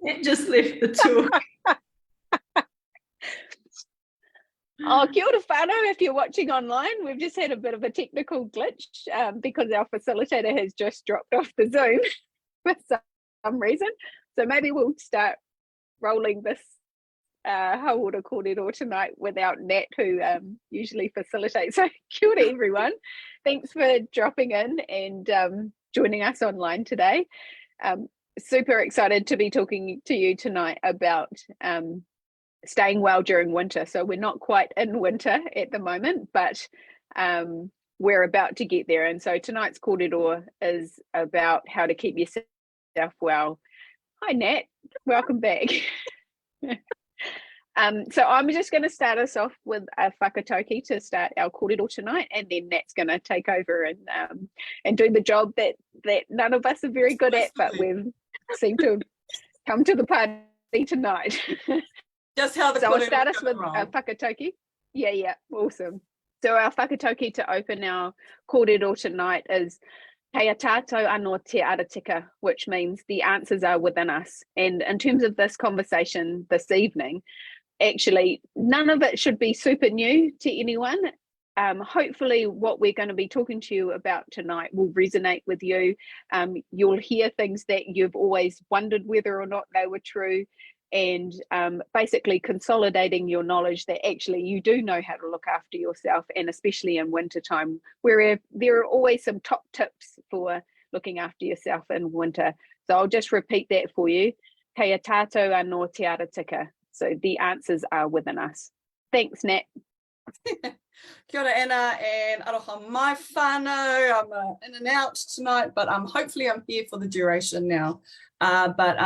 It just left the talk. Oh, kia ora whānau, if you're watching online, we've just had a bit of a technical glitch because our facilitator has just dropped off the Zoom for some reason. So maybe we'll start rolling this hauora kōrero tonight without Nat, who usually facilitates. So kia ora, everyone. Thanks for dropping in and joining us online today. Super excited to be talking to you tonight about staying well during winter. So we're not quite in winter at the moment, but we're about to get there. And so tonight's kōrero is about how to keep yourself well. Hi, Nat. Welcome back. So I'm just going to start us off with a whakatauki to start our kōrero tonight, and then Nat's going to take over and do the job that none of us are very good at, but we've seemed to come to the party tonight. Just how the so I'll start us with a whakatauki. Yeah, awesome. So our whakatauki to open our kōrero tonight is Kei a tātou anō te aratika, which means the answers are within us. And in terms of this conversation this evening, actually, none of it should be super new to anyone. Hopefully what we're going to be talking to you about tonight will resonate with you. You'll hear things that you've always wondered whether or not they were true, and basically consolidating your knowledge that actually you do know how to look after yourself, and especially in wintertime, where there are always some top tips for looking after yourself in winter. So I'll just repeat that for you. Kei a tātou anō te aratika. So the answers are within us. Thanks, Nat. Kia ora, Anna, and aroha mai whānau. I'm in and out tonight, but hopefully I'm here for the duration now. But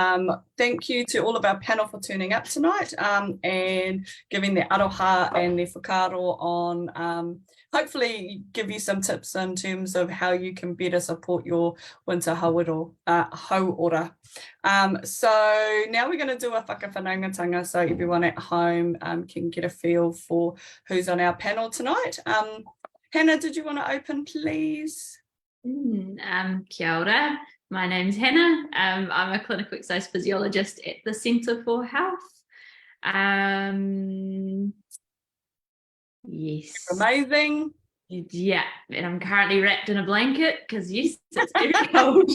thank you to all of our panel for turning up tonight and giving the aroha and the whakaaro on hopefully give you some tips in terms of how you can better support your winter hauora. So now we're going to do a whakawhanaungatanga so everyone at home can get a feel for who's on our panel tonight. Hannah, did you want to open, please? Kia ora. My name's Hannah. I'm a clinical exercise physiologist at the Centre for Health. Yes. Amazing. Yeah, and I'm currently wrapped in a blanket because yes, it's very cold.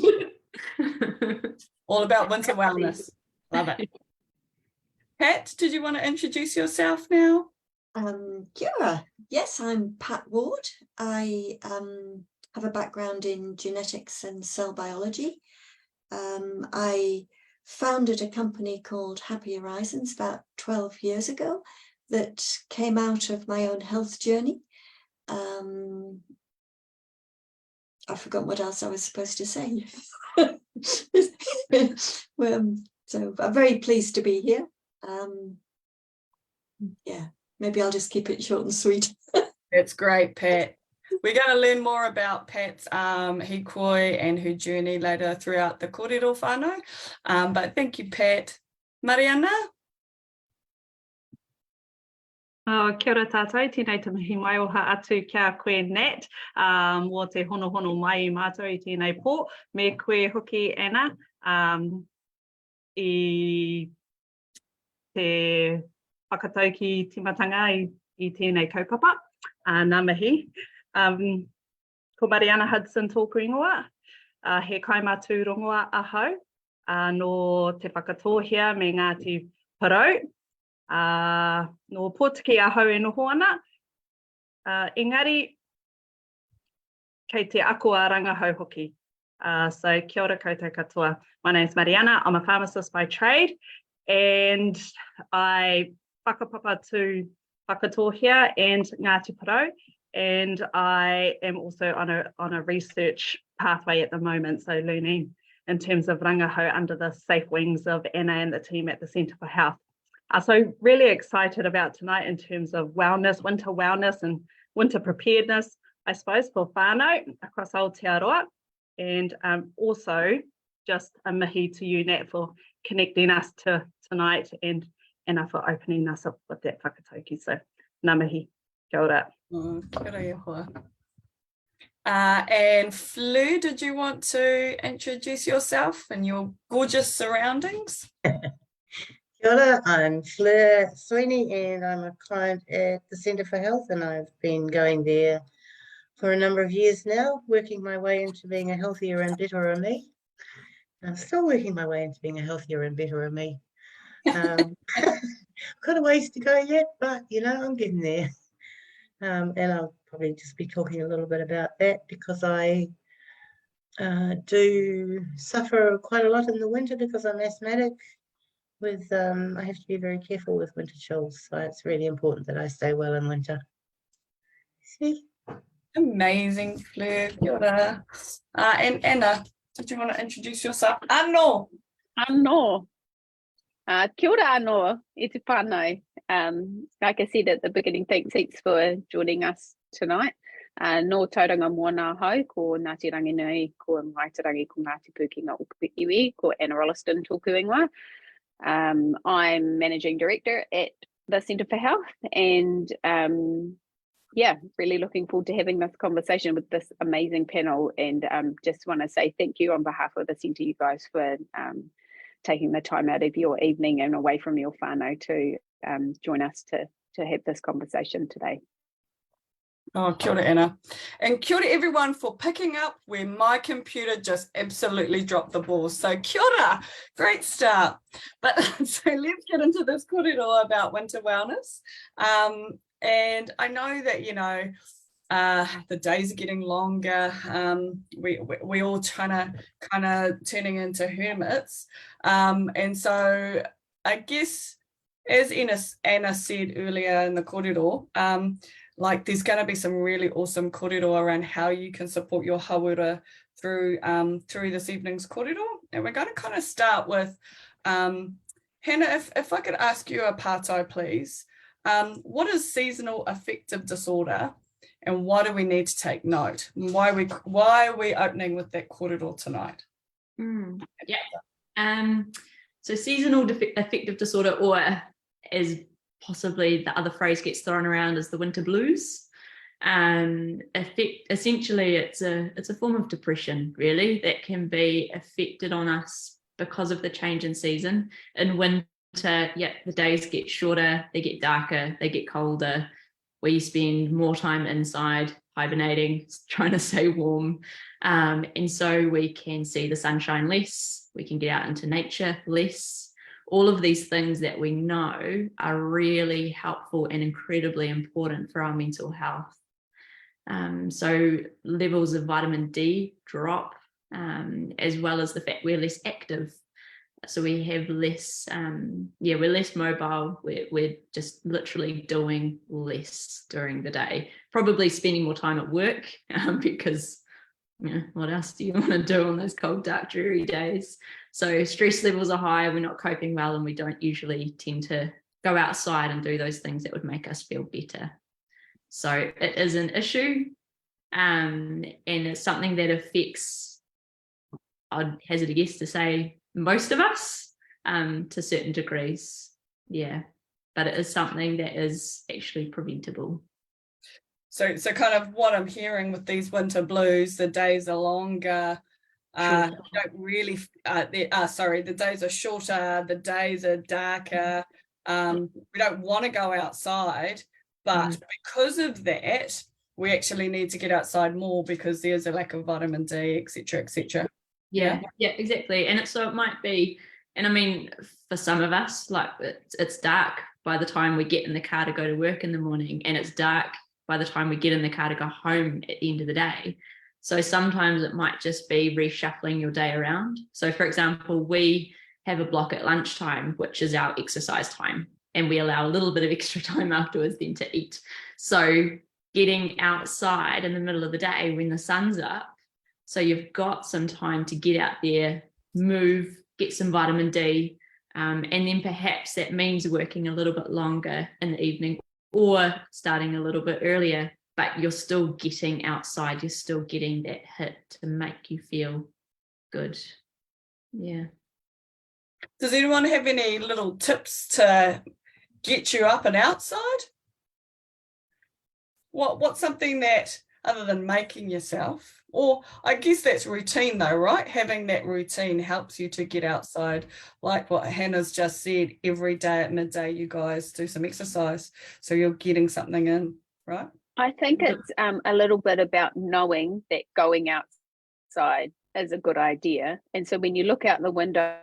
All about winter wellness. Love it. Pat, did you want to introduce yourself now? Kia ora. Yes, I'm Pat Ward. I have a background in genetics and cell biology. I founded a company called Happy Horizons about 12 years ago that came out of my own health journey. I forgot what else I was supposed to say. So I'm very pleased to be here. Yeah, maybe I'll just keep it short and sweet. That's great, Pat. We're going to learn more about Pat's hikoi and her journey later throughout the kōrero whānau. But thank you, Pat. Mariana? Kia ora tātou, tēnei te mihi mai oha atu kia koe Nat, mō te hono mai I mātou I tēnei pō, me koe hoki Anna, I te whakatauki timatanga I tēnei kaupapa, nā mihi. Ko Mariana Hudson tōku ingoa, he kaimātū rongoa ahau, no te whakatōhea me Ngāti Parau, no pōtiki ahau e noho ana. Engari, kei te akua rangahau hoki. So kia ora koutou katoa. My name is Mariana. I'm a pharmacist by trade, and I whakapapa to whakatōhea and Ngāti Parau, and I am also on a research pathway at the moment, so learning in terms of rangahau under the safe wings of Anna and the team at the Centre for Health. So really excited about tonight in terms of wellness, winter wellness and winter preparedness, I suppose, for whānau across Aotearoa. And also just a mihi to you, Nat, for connecting us to tonight, and Anna for opening us up with that whakatauki. So ngā mihi, kia ora. Kia ora e hoa. And Fleur, did you want to introduce yourself and your gorgeous surroundings? Kia ora, I'm Fleur Sweeney and I'm a client at the Centre for Health, and I've been going there for a number of years now, working my way into being a healthier and better me. I'm still working my way into being a healthier and better me. Got a ways to go yet, but you know, I'm getting there. And I'll probably just be talking a little bit about that because I do suffer quite a lot in the winter because I'm asthmatic. I have to be very careful with winter chills, so it's really important that I stay well in winter. See? Amazing, Fleur. Kia ora. And Anna, did you want to introduce yourself? Anno. Anō. Kia ora anō, e te whānau. Like I said at the beginning, thanks heaps for joining us tonight. No tauranga mōna hau, ko Ngāti Ranginui, ko Maitarangi, ko Ngāti Pūkenga o Iwi, ko Anna Rolliston tōku ingoa. I'm Managing Director at the Centre for Health, and really looking forward to having this conversation with this amazing panel, and just want to say thank you on behalf of the Centre, you guys, for taking the time out of your evening and away from your whānau to join us to have this conversation today. Oh, kia ora, Anna. And kia ora, everyone, for picking up where my computer just absolutely dropped the ball. So kia ora, great start. But so let's get into this kōrero about winter wellness. And I know that, you know, the days are getting longer. We all kind of turning into hermits. And so I guess, as Anna said earlier in the kōrero, like there's going to be some really awesome kōrero around how you can support your hauora through this evening's kōrero. And we're going to kind of start with, Hannah, if I could ask you a pātai, please. What is seasonal affective disorder, and why do we need to take note? And why are we opening with that kōrero tonight? So seasonal affective disorder, or as possibly the other phrase gets thrown around, as the winter blues. Essentially, it's a form of depression, really, that can be affected on us because of the change in season. In winter, the days get shorter, they get darker, they get colder. We spend more time inside, hibernating, trying to stay warm. And so we can see the sunshine less, we can get out into nature less. All of these things that we know are really helpful and incredibly important for our mental health. So levels of vitamin D drop, as well as the fact we're less active. So we have less, we're less mobile. We're just literally doing less during the day, probably spending more time at work, because what else do you want to do on those cold, dark, dreary days? So stress levels are high, we're not coping well, and we don't usually tend to go outside and do those things that would make us feel better. So it is an issue, and it's something that affects, I'd hazard a guess to say, most of us to certain degrees. Yeah, but it is something that is actually preventable. So kind of what I'm hearing with these winter blues, the days are longer. Don't really, the days are shorter, the days are darker. We don't want to go outside, but because of that, we actually need to get outside more because there's a lack of vitamin D, etc., etc. Yeah, exactly. And so it might be, and I mean, for some of us, like it's dark by the time we get in the car to go to work in the morning, and it's dark by the time we get in the car to go home at the end of the day. So sometimes it might just be reshuffling your day around. So for example, we have a block at lunchtime, which is our exercise time, and we allow a little bit of extra time afterwards then to eat. So getting outside in the middle of the day when the sun's up, so you've got some time to get out there, move, get some vitamin D, and then perhaps that means working a little bit longer in the evening or starting a little bit earlier, but you're still getting outside, you're still getting that hit to make you feel good. Yeah. Does anyone have any little tips to get you up and outside? What's something that, other than making yourself? Or I guess that's routine though, right? Having that routine helps you to get outside, like what Hannah's just said. Every day at midday you guys do some exercise, so you're getting something in, right? I think it's a little bit about knowing that going outside is a good idea. And so when you look out the window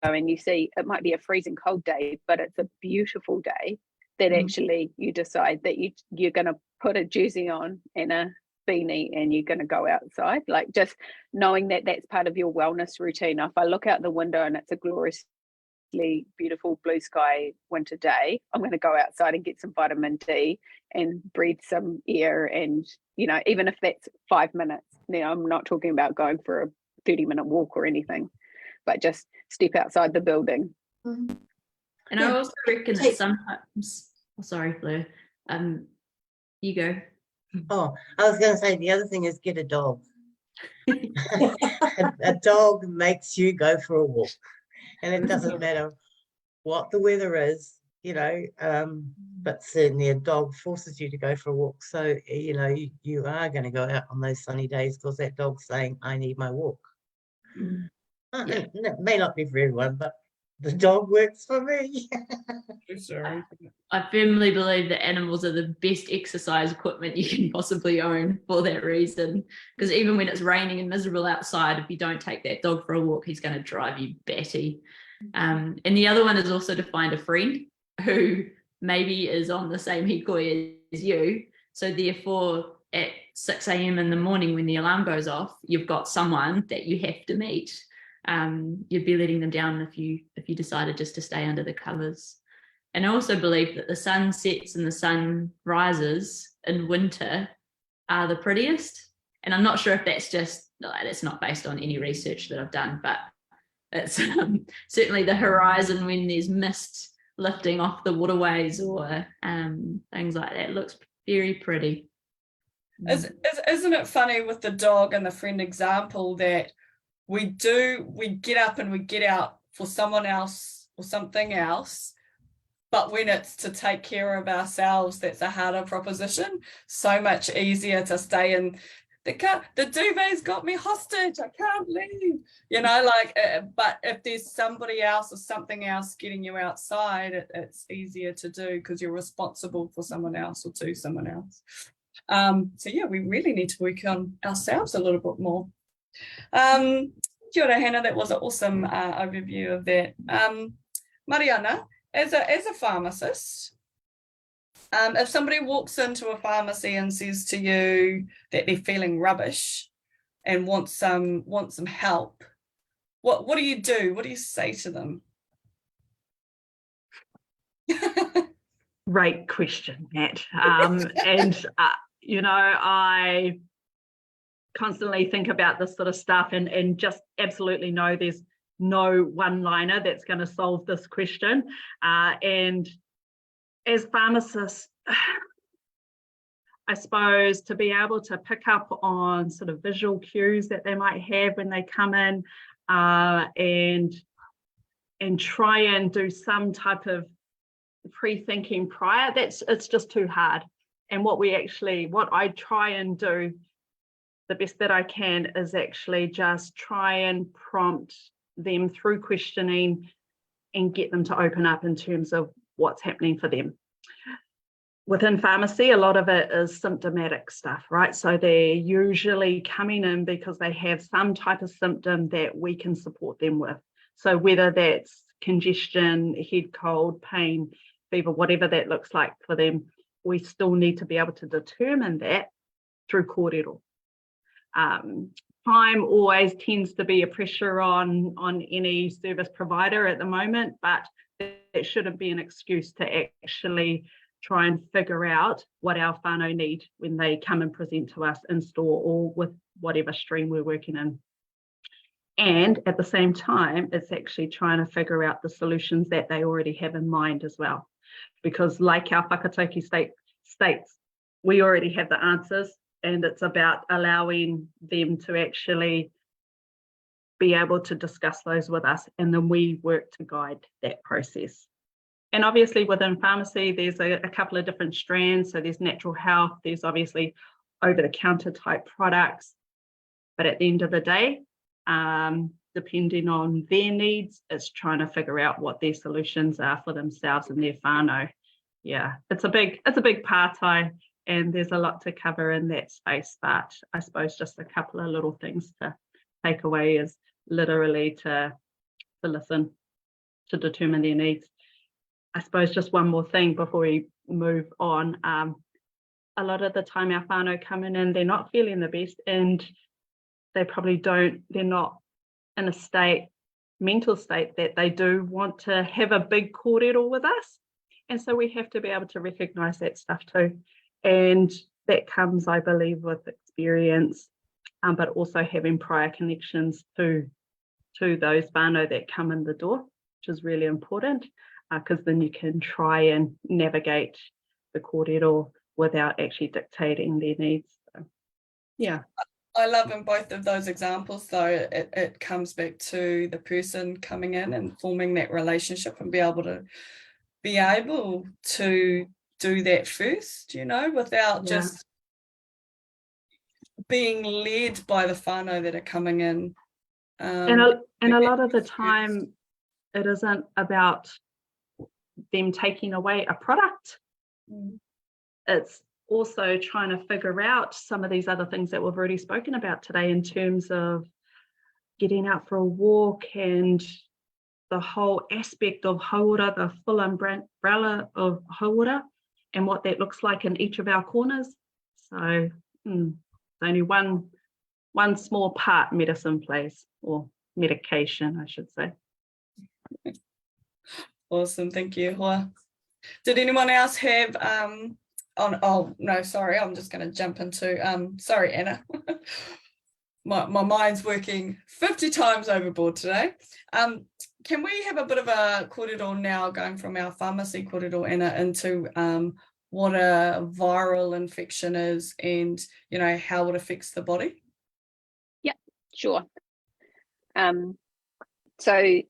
and you see it might be a freezing cold day, but it's a beautiful day, that actually you decide that you're going to put a jersey on and a beanie and you're going to go outside. Like, just knowing that that's part of your wellness routine. If I look out the window and it's a gloriously beautiful blue sky winter day, I'm going to go outside and get some vitamin D and breathe some air. And, you know, even if that's 5 minutes, now I'm not talking about going for a 30-minute walk or anything, but just step outside the building. And I also reckon that sometimes, sorry, Fleur, you go. Oh, I was going to say the other thing is get a dog. A dog makes you go for a walk, and it doesn't matter what the weather is, you know, but certainly a dog forces you to go for a walk. So, you know, you are going to go out on those sunny days because that dog's saying, I need my walk. Yeah. It may not be for everyone, but the dog works for me. Sorry. I firmly believe that animals are the best exercise equipment you can possibly own for that reason. Because even when it's raining and miserable outside, if you don't take that dog for a walk, he's going to drive you batty. And the other one is also to find a friend who maybe is on the same hikoi as you. So therefore, at 6 a.m. in the morning when the alarm goes off, you've got someone that you have to meet. You'd be letting them down if you decided just to stay under the covers. And I also believe that the sun sets and the sun rises in winter are the prettiest. And I'm not sure if that's not based on any research that I've done, but it's certainly the horizon when there's mist lifting off the waterways or things like that looks very pretty. Isn't it funny with the dog and the friend example that we get up and we get out for someone else or something else, but when it's to take care of ourselves, that's a harder proposition. So much easier to stay in. The duvet's got me hostage. I can't leave. You know, like, but if there's somebody else or something else getting you outside, it's easier to do because you're responsible for someone else or to someone else. So yeah, we really need to work on ourselves a little bit more. Kia ora, Hannah, that was an awesome overview of that. Mariana, as a pharmacist, if somebody walks into a pharmacy and says to you that they're feeling rubbish and want some help, what do you do? What do you say to them? Great question, Matt. You know, I constantly think about this sort of stuff and just absolutely know there's no one-liner that's going to solve this question. And as pharmacists, I suppose to be able to pick up on sort of visual cues that they might have when they come in, and try and do some type of pre-thinking prior, it's just too hard. And what I try and do the best that I can is actually just try and prompt them through questioning and get them to open up in terms of what's happening for them. Within pharmacy, a lot of it is symptomatic stuff, right? So they're usually coming in because they have some type of symptom that we can support them with. So whether that's congestion, head cold, pain, fever, whatever that looks like for them, we still need to be able to determine that through kōrero. Time always tends to be a pressure on any service provider at the moment, but it shouldn't be an excuse to actually try and figure out what our whānau need when they come and present to us in store or with whatever stream we're working in. And at the same time, it's actually trying to figure out the solutions that they already have in mind as well. Because like our whakatauki states, we already have the answers, and it's about allowing them to actually be able to discuss those with us, and then we work to guide that process. And obviously within pharmacy, there's a couple of different strands. So there's natural health, there's obviously over-the-counter type products. But at the end of the day, depending on their needs, it's trying to figure out what their solutions are for themselves and their whānau. Yeah, it's a big pātai, and there's a lot to cover in that space. But I suppose just a couple of little things to take away is literally to listen, to determine their needs. I suppose just one more thing before we move on. A lot of the time our whānau come in and they're not feeling the best, and they're not in a mental state that they do want to have a big kōrero with us. And so we have to be able to recognise that stuff too. And that comes, I believe, with experience, but also having prior connections to those whānau that come in the door, which is really important, because then you can try and navigate the kōrero without actually dictating their needs. So, yeah. I love in both of those examples, though, it comes back to the person coming in and forming that relationship and be able to do that first, without just being led by the whānau that are coming in. And a lot of the time, it isn't about them taking away a product. It's also trying to figure out some of these other things that we've already spoken about today in terms of getting out for a walk and the whole aspect of hauora, the full umbrella of hauora, and what that looks like in each of our corners. So it's only one small part medicine plays, or medication, I should say. Awesome, thank you, Hoa. Did anyone else have oh no, sorry, I'm just going to jump into sorry, Anna. my mind's working 50 times overboard today. Can we have a bit of a kōrero now, going from our pharmacy kōrero, Anna, into what a viral infection is and how it affects the body? Yeah, sure. So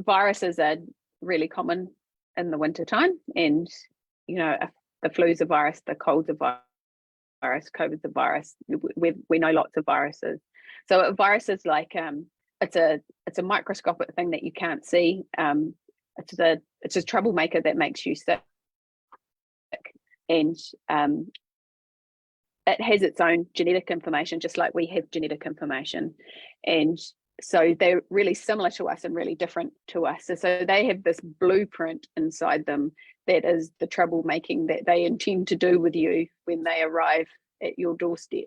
viruses are really common in the wintertime, and the flu's a virus, the cold's a virus, COVID's a virus. We know lots of viruses. So a virus is like it's a microscopic thing that you can't see. It's a troublemaker that makes you sick, and it has its own genetic information, just like we have genetic information, and so they're really similar to us and really different to us. So they have this blueprint inside them that is the troublemaking that they intend to do with you when they arrive at your doorstep.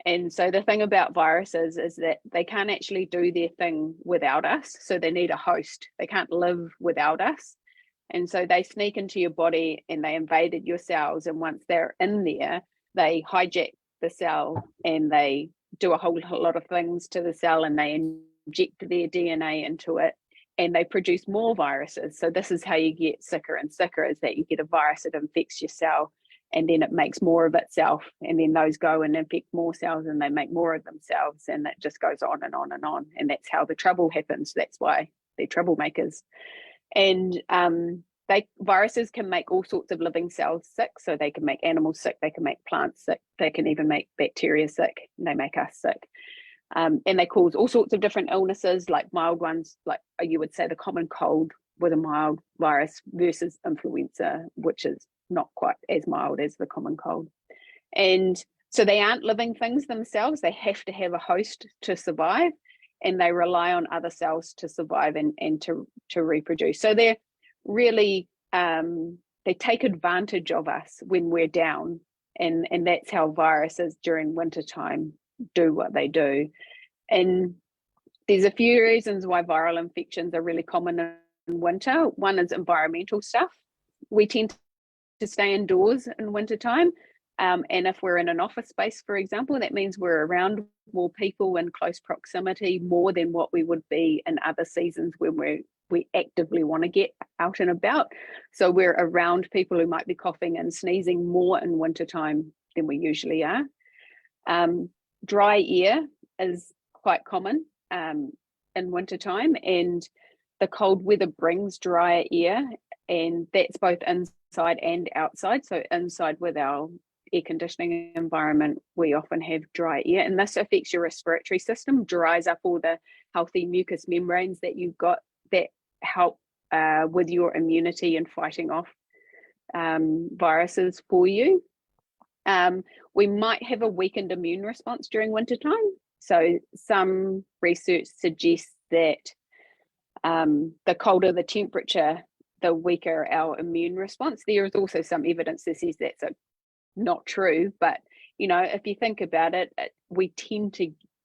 And so the thing about viruses is that they can't actually do their thing without us. So they need a host. They can't live without us. And so they sneak into your body and they invaded your cells. And once they're in there, they hijack the cell and they do a whole lot of things to the cell, and they inject their DNA into it, and they produce more viruses. So this is how you get sicker and sicker, is that you get a virus that infects your cell, and then it makes more of itself, and then those go and infect more cells, and they make more of themselves, and that just goes on and on and on. And that's how the trouble happens. That's why they're troublemakers. And viruses can make all sorts of living cells sick. So they can make animals sick, they can make plants sick, they can even make bacteria sick, and they make us sick. And they cause all sorts of different illnesses, like mild ones, like you would say the common cold with a mild virus versus influenza, which is not quite as mild as the common cold. And so they aren't living things themselves. They have to have a host to survive, and they rely on other cells to survive and to reproduce. So they're really, they take advantage of us when we're down, and that's how viruses during wintertime do what they do. And there's a few reasons why viral infections are really common in winter. One is environmental stuff. We tend to stay indoors in wintertime. And if we're in an office space, for example, that means we're around more people in close proximity more than what we would be in other seasons when we actively want to get out and about. So we're around people who might be coughing and sneezing more in wintertime than we usually are. Dry air is quite common in wintertime, and the cold weather brings drier air, and that's both inside and outside. So inside with our air conditioning environment, we often have dry air, and this affects your respiratory system, dries up all the healthy mucous membranes that you've got that help with your immunity and fighting off viruses for you. We might have a weakened immune response during wintertime. So some research suggests that the colder the temperature, the weaker our immune response. There is also some evidence that says that's not true, but you know, if you think about it, we tend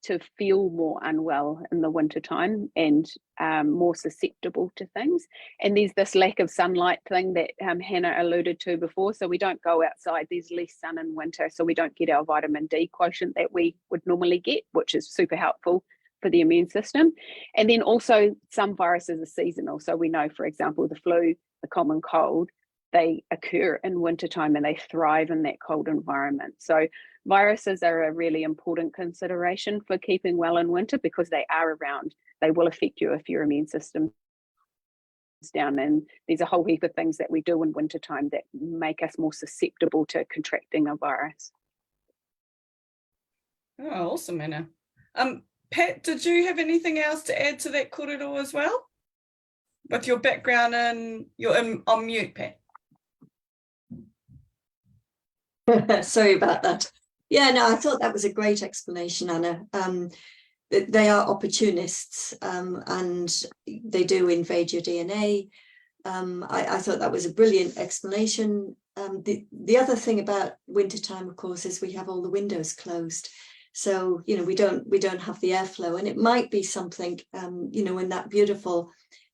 to feel more unwell in the wintertime and more susceptible to things. And there's this lack of sunlight thing that Hannah alluded to before. So we don't go outside, there's less sun in winter, so we don't get our vitamin D quotient that we would normally get, which is super helpful for the immune system. And then also some viruses are seasonal. So we know, for example, the flu, the common cold, they occur in wintertime and they thrive in that cold environment. So viruses are a really important consideration for keeping well in winter because they are around. They will affect you if your immune system is down. And there's a whole heap of things that we do in wintertime that make us more susceptible to contracting a virus. Oh, awesome, Anna. Pat, did you have anything else to add to that kōrero as well? With your background and you're on mute, Pat. Sorry about that. Yeah, no, I thought that was a great explanation, Anna. They are opportunists and they do invade your DNA. I thought that was a brilliant explanation. The other thing about wintertime, of course, is we have all the windows closed. So, you know, we don't have the airflow, and it might be something, you know, when that beautiful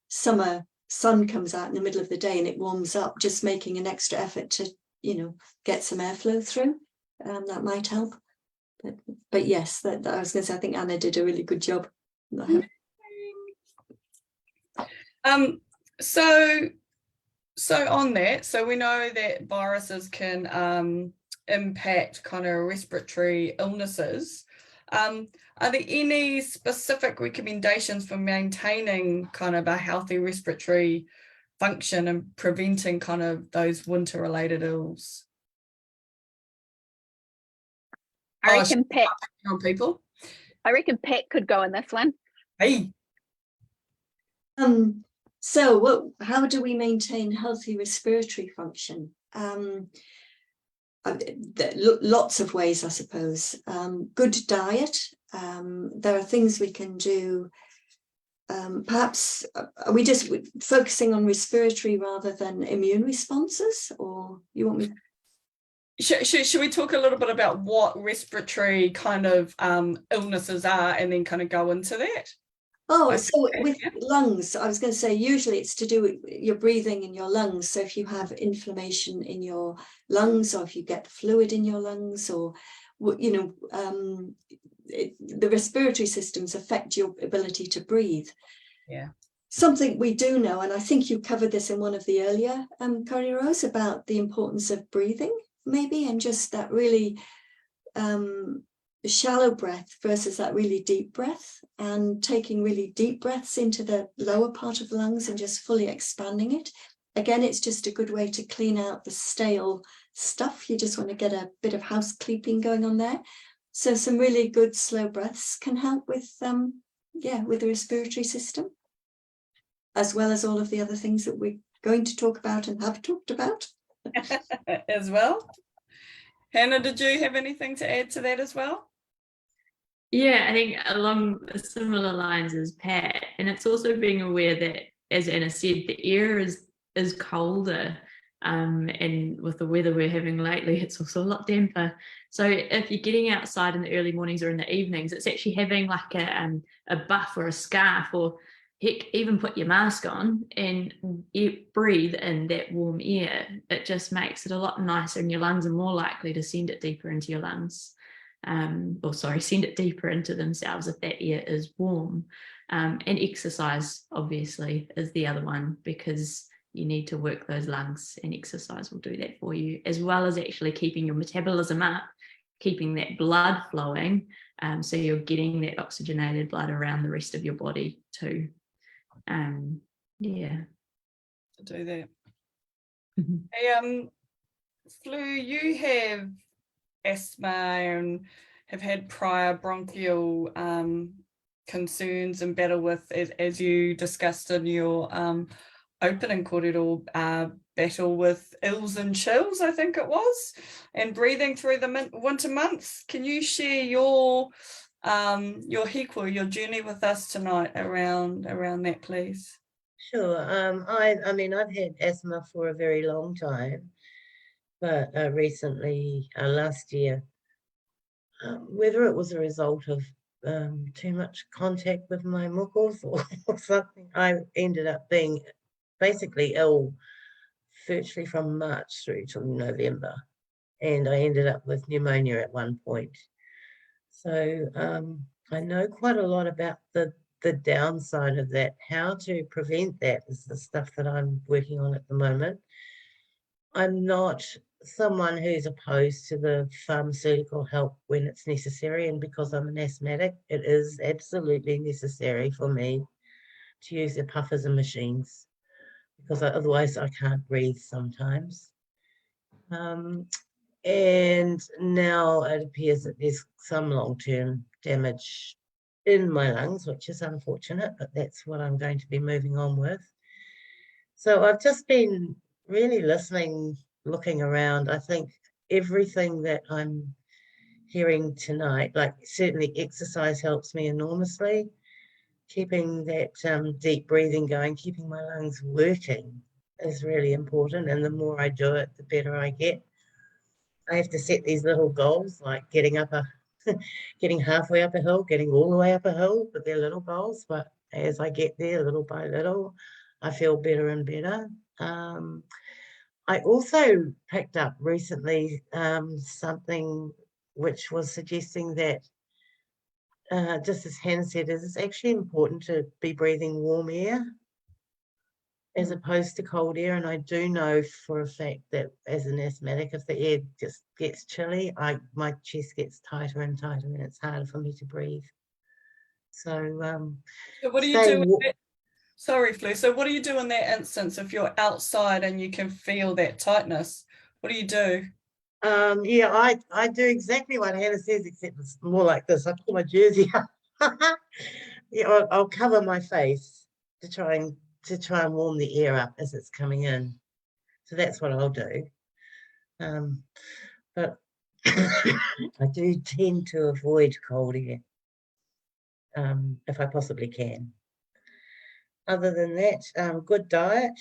summer sun comes out in the middle of the day and it warms up, just making an extra effort to, you know, get some airflow through. That might help. But yes, that I was going to say, I think Anna did a really good job. So on that, so we know that viruses can impact kind of respiratory illnesses. Are there any specific recommendations for maintaining kind of a healthy respiratory function and preventing kind of those winter related ills? I reckon Pat on people. I reckon Pat could go in this one. Hey. So how do we maintain healthy respiratory function? Lots of ways, I suppose. Good diet. There are things we can do. Perhaps are we just focusing on respiratory rather than immune responses, or you want me? Should we talk a little bit about what respiratory kind of illnesses are and then kind of go into that? Oh, so with lungs, I was going to say, usually it's to do with your breathing in your lungs. So if you have inflammation in your lungs, or if you get fluid in your lungs, or, you know, the respiratory systems affect your ability to breathe. Yeah. Something we do know, and I think you covered this in one of the earlier kōreros, about the importance of breathing, maybe, and just that really shallow breath versus that really deep breath, and taking really deep breaths into the lower part of the lungs and just fully expanding it. Again, it's just a good way to clean out the stale stuff. You just want to get a bit of house cleaning going on there. So some really good slow breaths can help with with the respiratory system, as well as all of the other things that we're going to talk about and have talked about as well. Hannah, did you have anything to add to that as well? Yeah, I think along similar lines as Pat, and it's also being aware that, as Anna said, the air is colder, and with the weather we're having lately, it's also a lot damper. So if you're getting outside in the early mornings or in the evenings, it's actually having like a buff or a scarf, or heck, even put your mask on and breathe in that warm air. It just makes it a lot nicer, and your lungs are more likely to send it deeper into your lungs. Send it deeper into themselves if that air is warm. And exercise, obviously, is the other one, because you need to work those lungs, and exercise will do that for you, as well as actually keeping your metabolism up, keeping that blood flowing, so you're getting that oxygenated blood around the rest of your body too. To do that. Hey, Flu, you have asthma and have had prior bronchial concerns and battle with, as you discussed in your opening kōrero, battle with ills and chills, I think it was, and breathing through the winter months. Can you share your hiko, your journey with us tonight around that, please? Sure. I mean, I've had asthma for a very long time, but recently, last year, whether it was a result of too much contact with my muckles or something, I ended up being basically ill virtually from March through to November, and I ended up with pneumonia at one point. So I know quite a lot about the downside of that. How to prevent that is the stuff that I'm working on at the moment. I'm not someone who's opposed to the pharmaceutical help when it's necessary, and because I'm an asthmatic, it is absolutely necessary for me to use the puffers and machines, because otherwise I can't breathe sometimes. And now it appears that there's some long-term damage in my lungs, which is unfortunate, but that's what I'm going to be moving on with. So I've just been really listening, looking around. I think everything that I'm hearing tonight, like certainly exercise helps me enormously. Keeping that deep breathing going, keeping my lungs working is really important. And the more I do it, the better I get. I have to set these little goals, like getting halfway up a hill, getting all the way up a hill, but they're little goals. But as I get there, little by little, I feel better and better. I also picked up recently something which was suggesting that, just as Hannah said, it's actually important to be breathing warm air as opposed to cold air. And I do know for a fact that as an asthmatic, if the air just gets chilly, my chest gets tighter and tighter, and it's harder for me to breathe. So, So what do you do? Sorry, Flu. So what do you do in that instance if you're outside and you can feel that tightness? What do you do? Yeah, I do exactly what Hannah says, except it's more like this. I pull my jersey up. Yeah, I'll cover my face to try and warm the air up as it's coming in. So that's what I'll do. But I do tend to avoid cold air if I possibly can. Other than that, good diet.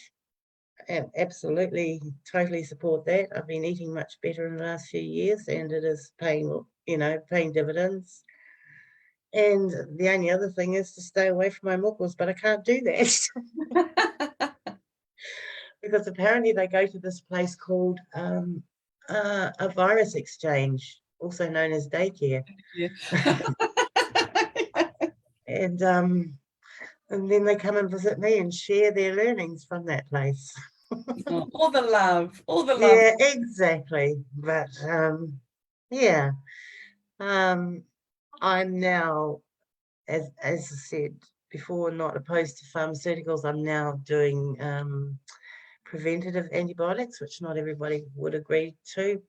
Absolutely, totally support that. I've been eating much better in the last few years, and it is paying dividends. And the only other thing is to stay away from my muckles, but I can't do that because apparently they go to this place called a virus exchange, also known as daycare. Yeah. And then they come and visit me and share their learnings from that place. Oh, all the love. Yeah, exactly. But yeah, I'm now, as I said before, not opposed to pharmaceuticals. I'm now doing preventative antibiotics, which not everybody would agree to,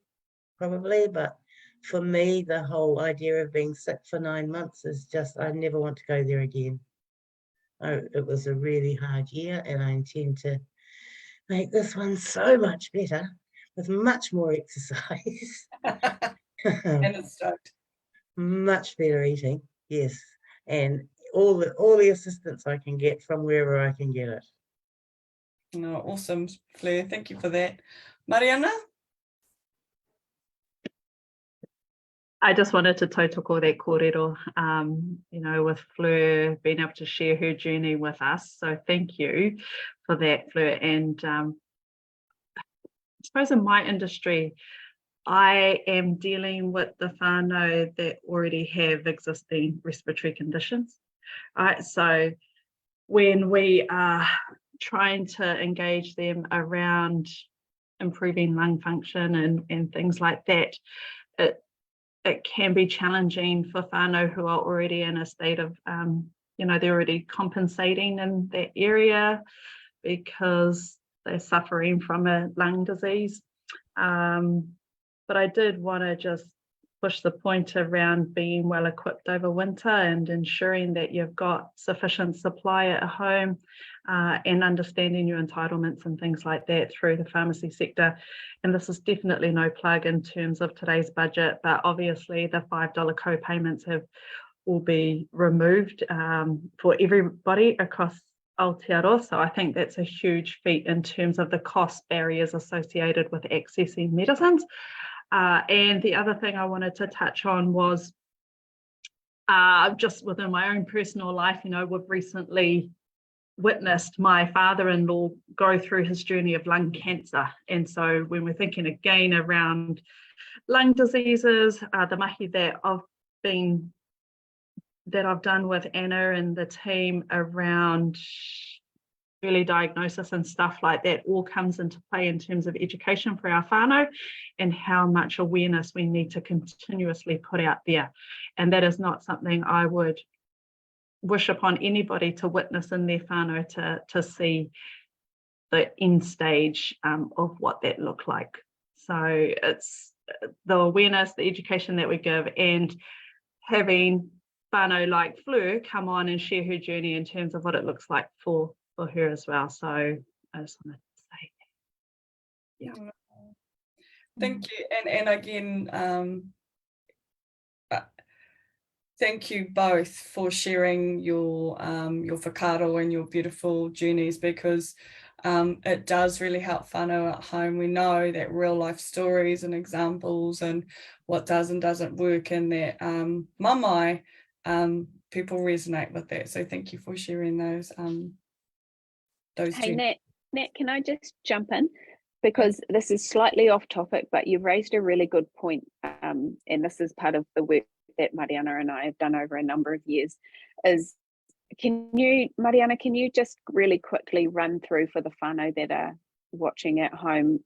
probably. But for me, the whole idea of being sick for 9 months is just, I never want to go there again. It was a really hard year, and I intend to make this one so much better with much more exercise. And it's stoked. Much better eating, yes, and all the assistance I can get from wherever I can get it. No, awesome, Fleur. Thank you for that. Mariana? I just wanted to tautoko that kōrero, with Fleur being able to share her journey with us. So thank you for that, Fleur. And I suppose in my industry, I am dealing with the whānau that already have existing respiratory conditions. Right? So when we are trying to engage them around improving lung function and things like that, it can be challenging for whānau who are already in a state of, they're already compensating in that area because they're suffering from a lung disease. But I did want to just push the point around being well equipped over winter and ensuring that you've got sufficient supply at home, and understanding your entitlements and things like that through the pharmacy sector. And this is definitely no plug in terms of today's budget, but obviously the $5 co-payments will be removed for everybody across Aotearoa. So I think that's a huge feat in terms of the cost barriers associated with accessing medicines. And the other thing I wanted to touch on was just within my own personal life, we've recently witnessed my father-in-law go through his journey of lung cancer. And so when we're thinking again around lung diseases, the mahi that I've done with Anna and the team around early diagnosis and stuff like that all comes into play in terms of education for our whānau and how much awareness we need to continuously put out there. And that is not something I would wish upon anybody to witness in their whānau, to see the end stage of what that looked like. So it's the awareness, the education that we give, and having whānau like Fleur come on and share her journey in terms of what it looks like for her as well. So I just wanted to say that. Yeah. Thank you. And again, thank you both for sharing your whakaaro and your beautiful journeys, because it does really help whānau at home. We know that real life stories and examples and what does and doesn't work in that mamae, people resonate with that. So thank you for sharing those Hey, journeys. Nat, can I just jump in? Because this is slightly off topic, but you've raised a really good point. And this is part of the work that Mariana and I have done over a number of years. Mariana, can you just really quickly run through for the whānau that are watching at home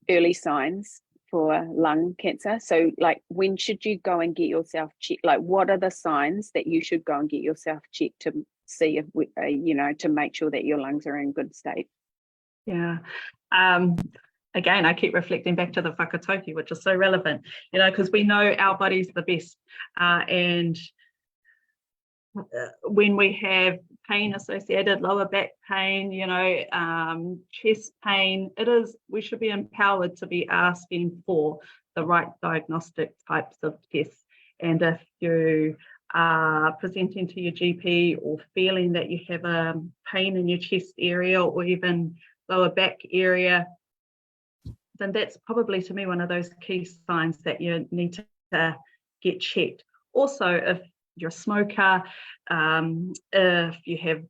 early signs for lung cancer? So like, when should you go and get yourself checked? Like, what are the signs that you should go and get yourself checked to see if to make sure that your lungs are in good state? Yeah. Again, I keep reflecting back to the whakatauki, which is so relevant, because we know our body's the best. And when we have pain associated, lower back pain, chest pain, we should be empowered to be asking for the right diagnostic types of tests. And if you are presenting to your GP or feeling that you have a pain in your chest area or even lower back area, then that's probably, to me, one of those key signs that you need to get checked. Also, if you're a smoker, if you have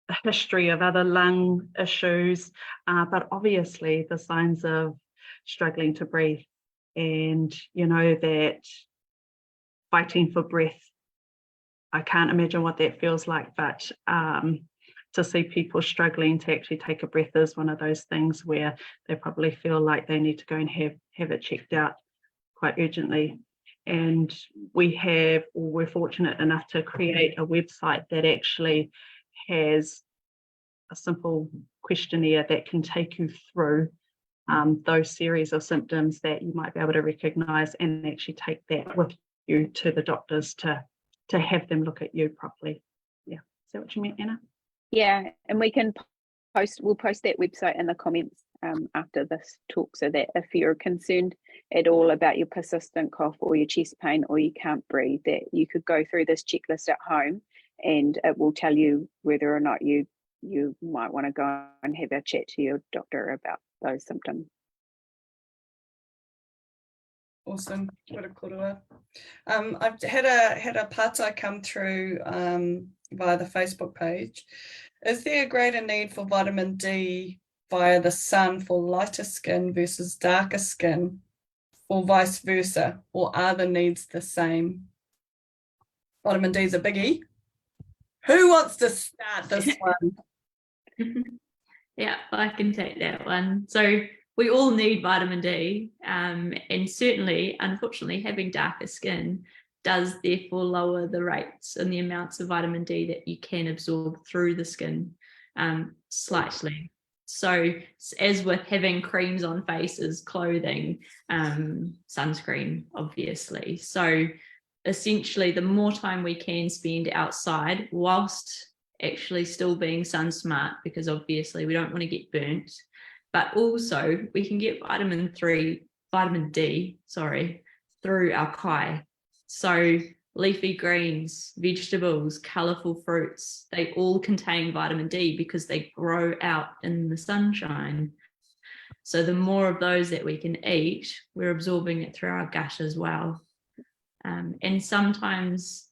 a history of other lung issues, but obviously the signs of struggling to breathe, and that fighting for breath. I can't imagine what that feels like, but to see people struggling to actually take a breath is one of those things where they probably feel like they need to go and have it checked out quite urgently. And we're fortunate enough to create a website that actually has a simple questionnaire that can take you through those series of symptoms that you might be able to recognise, and actually take that with you to the doctors to have them look at you properly. Yeah, is that what you meant, Anna? Yeah, and we'll post that website in the comments after this talk, so that if you're concerned at all about your persistent cough or your chest pain or you can't breathe, that you could go through this checklist at home, and it will tell you whether or not you might want to go and have a chat to your doctor about those symptoms. Awesome. What a korua. I've had a pata come through via the Facebook page. Is there a greater need for vitamin D via the sun for lighter skin versus darker skin, or vice versa, or are the needs the same? Vitamin D is a biggie. Who wants to start this one? Yeah, I can take that one. So we all need vitamin D, and certainly, unfortunately, having darker skin does therefore lower the rates and the amounts of vitamin D that you can absorb through the skin slightly. So as with having creams on faces, clothing, sunscreen, obviously. So essentially, the more time we can spend outside whilst actually still being sun smart, because obviously we don't want to get burnt, but also we can get vitamin D, through our kai. So leafy greens, vegetables, colourful fruits, they all contain vitamin D because they grow out in the sunshine. So the more of those that we can eat, we're absorbing it through our gut as well. And sometimes,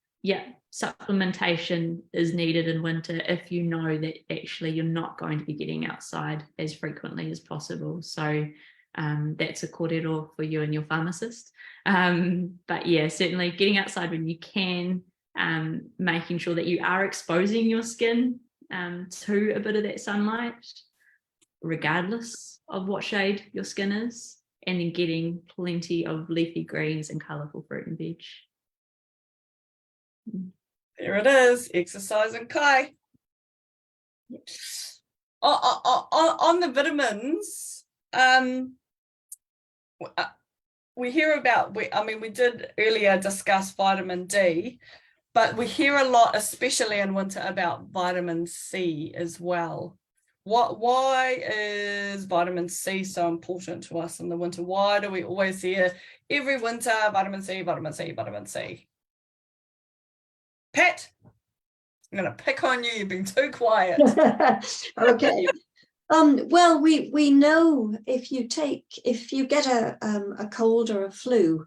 supplementation is needed in winter if you know that actually you're not going to be getting outside as frequently as possible. So that's a kōrero for you and your pharmacist. But yeah, certainly getting outside when you can, making sure that you are exposing your skin to a bit of that sunlight, regardless of what shade your skin is, and then getting plenty of leafy greens and colourful fruit and veg. There it is, exercise and kai. On the vitamins, we hear about, we did earlier discuss vitamin D, but we hear a lot, especially in winter, about vitamin C as well. Why is vitamin C so important to us in the winter? Why do we always hear every winter vitamin C, vitamin C, vitamin C? Pat, I'm going to pick on you. You've been too quiet. Okay. Well, we know if you get a cold or a flu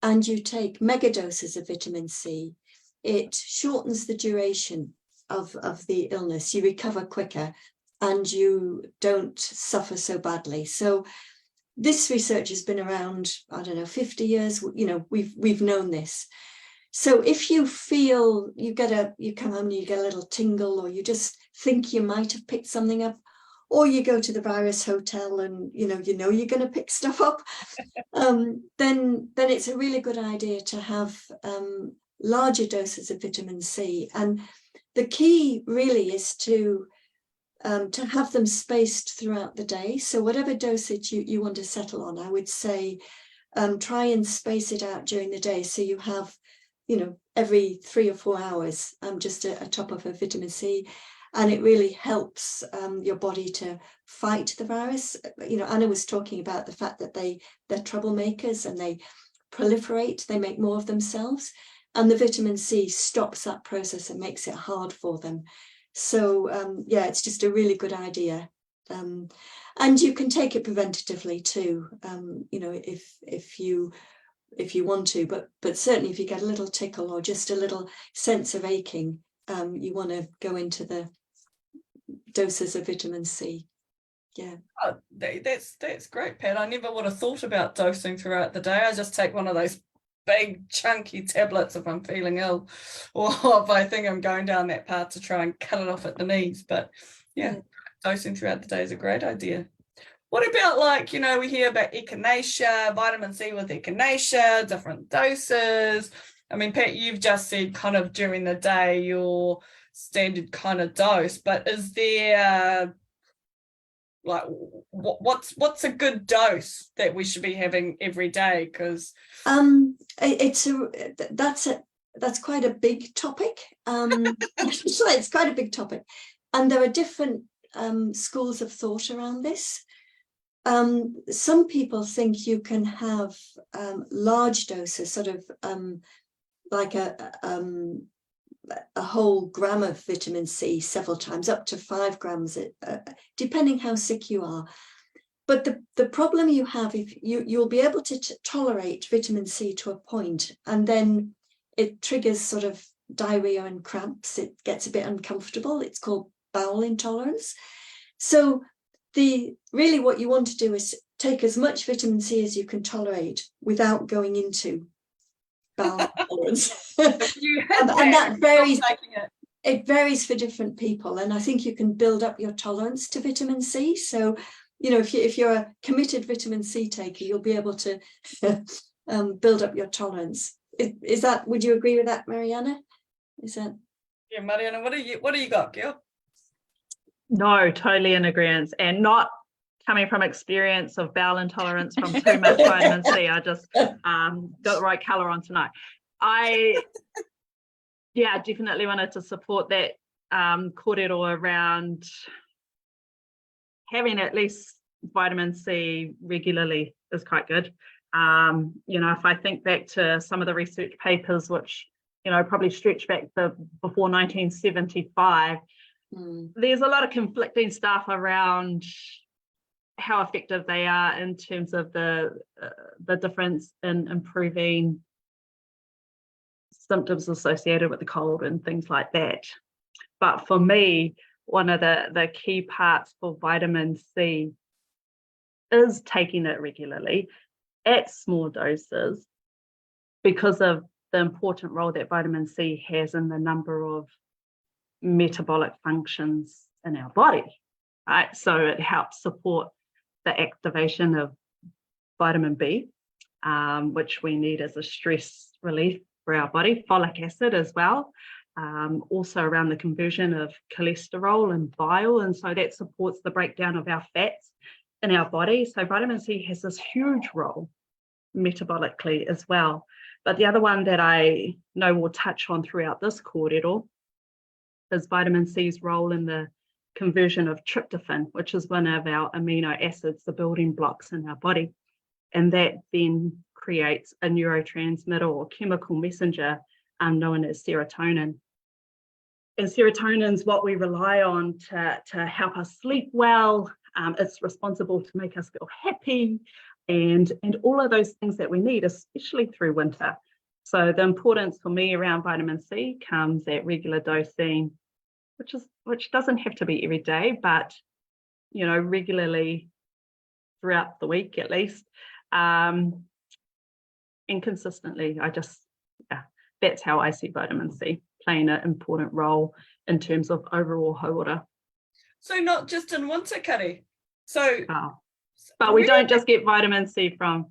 and you take mega doses of vitamin C, it shortens the duration of the illness. You recover quicker and you don't suffer so badly. So this research has been around, I don't know, 50 years. You know, we've known this. So if you feel you come home and you get a little tingle, or you just think you might have picked something up, or you go to the virus hotel and you know you're going to pick stuff up, then it's a really good idea to have larger doses of vitamin C. And the key really is to have them spaced throughout the day. So whatever dosage you want to settle on, I would say try and space it out during the day, so you have, you know, every 3 or 4 hours just a top up of vitamin C. And it really helps your body to fight the virus. You know, Anna was talking about the fact that they're troublemakers and they proliferate, they make more of themselves. And the vitamin C stops that process and makes it hard for them. So yeah, it's just a really good idea. And you can take it preventatively too, you know, if you want to, but certainly if you get a little tickle or just a little sense of aching, you want to go into the doses of vitamin C. Yeah. Oh, that's great, Pat. I never would have thought about dosing throughout the day. I just take one of those big chunky tablets if I'm feeling ill, or if I think I'm going down that path to try and cut it off at the knees. But yeah, dosing throughout the day is a great idea. What about, like, you know, we hear about echinacea, vitamin C with echinacea, different doses. I mean, Pat, you've just said kind of during the day your standard kind of dose, but is there like what's a good dose that we should be having every day? Because that's quite a big topic. It's quite a big topic, and there are different schools of thought around this. Some people think you can have large doses, sort of like a whole gram of vitamin C several times, up to 5 grams, depending how sick you are. But the problem you have, if you'll be able to tolerate vitamin C to a point, and then it triggers sort of diarrhea and cramps. It gets a bit uncomfortable. It's called bowel intolerance. So really what you want to do is take as much vitamin C as you can tolerate without going into bowel intolerance. and that varies. It varies for different people, and I think you can build up your tolerance to vitamin C. So, you know, if you're a committed vitamin C taker, you'll be able to build up your tolerance. Is that? Would you agree with that, Mariana? Is that? Yeah, Mariana, what do you got, girl? No, totally in agreement, and not coming from experience of bowel intolerance from too much vitamin C. I just got the right color on tonight. Yeah, definitely wanted to support that kōrero around having at least vitamin C regularly is quite good. You know, if I think back to some of the research papers, which, you know, probably stretch back to before 1975, there's a lot of conflicting stuff around how effective they are in terms of the difference in improving symptoms associated with the cold and things like that. But for me, one of the key parts for vitamin C is taking it regularly at small doses, because of the important role that vitamin C has in the number of metabolic functions in our body, right? So it helps support the activation of vitamin B, which we need as a stress relief for our body, folic acid as well, also around the conversion of cholesterol and bile, and so that supports the breakdown of our fats in our body. So vitamin C has this huge role metabolically as well. But the other one that I know we'll touch on throughout this kōrero is vitamin C's role in the conversion of tryptophan, which is one of our amino acids, the building blocks in our body. And that then creates a neurotransmitter or chemical messenger known as serotonin. And serotonin is what we rely on to help us sleep well. It's responsible to make us feel happy and all of those things that we need, especially through winter. So the importance for me around vitamin C comes at regular dosing, which doesn't have to be every day, but you know, regularly throughout the week at least, and consistently. That's how I see vitamin C playing an important role in terms of overall hauora. So not just in winter, Kari. So, but we don't just get vitamin C from,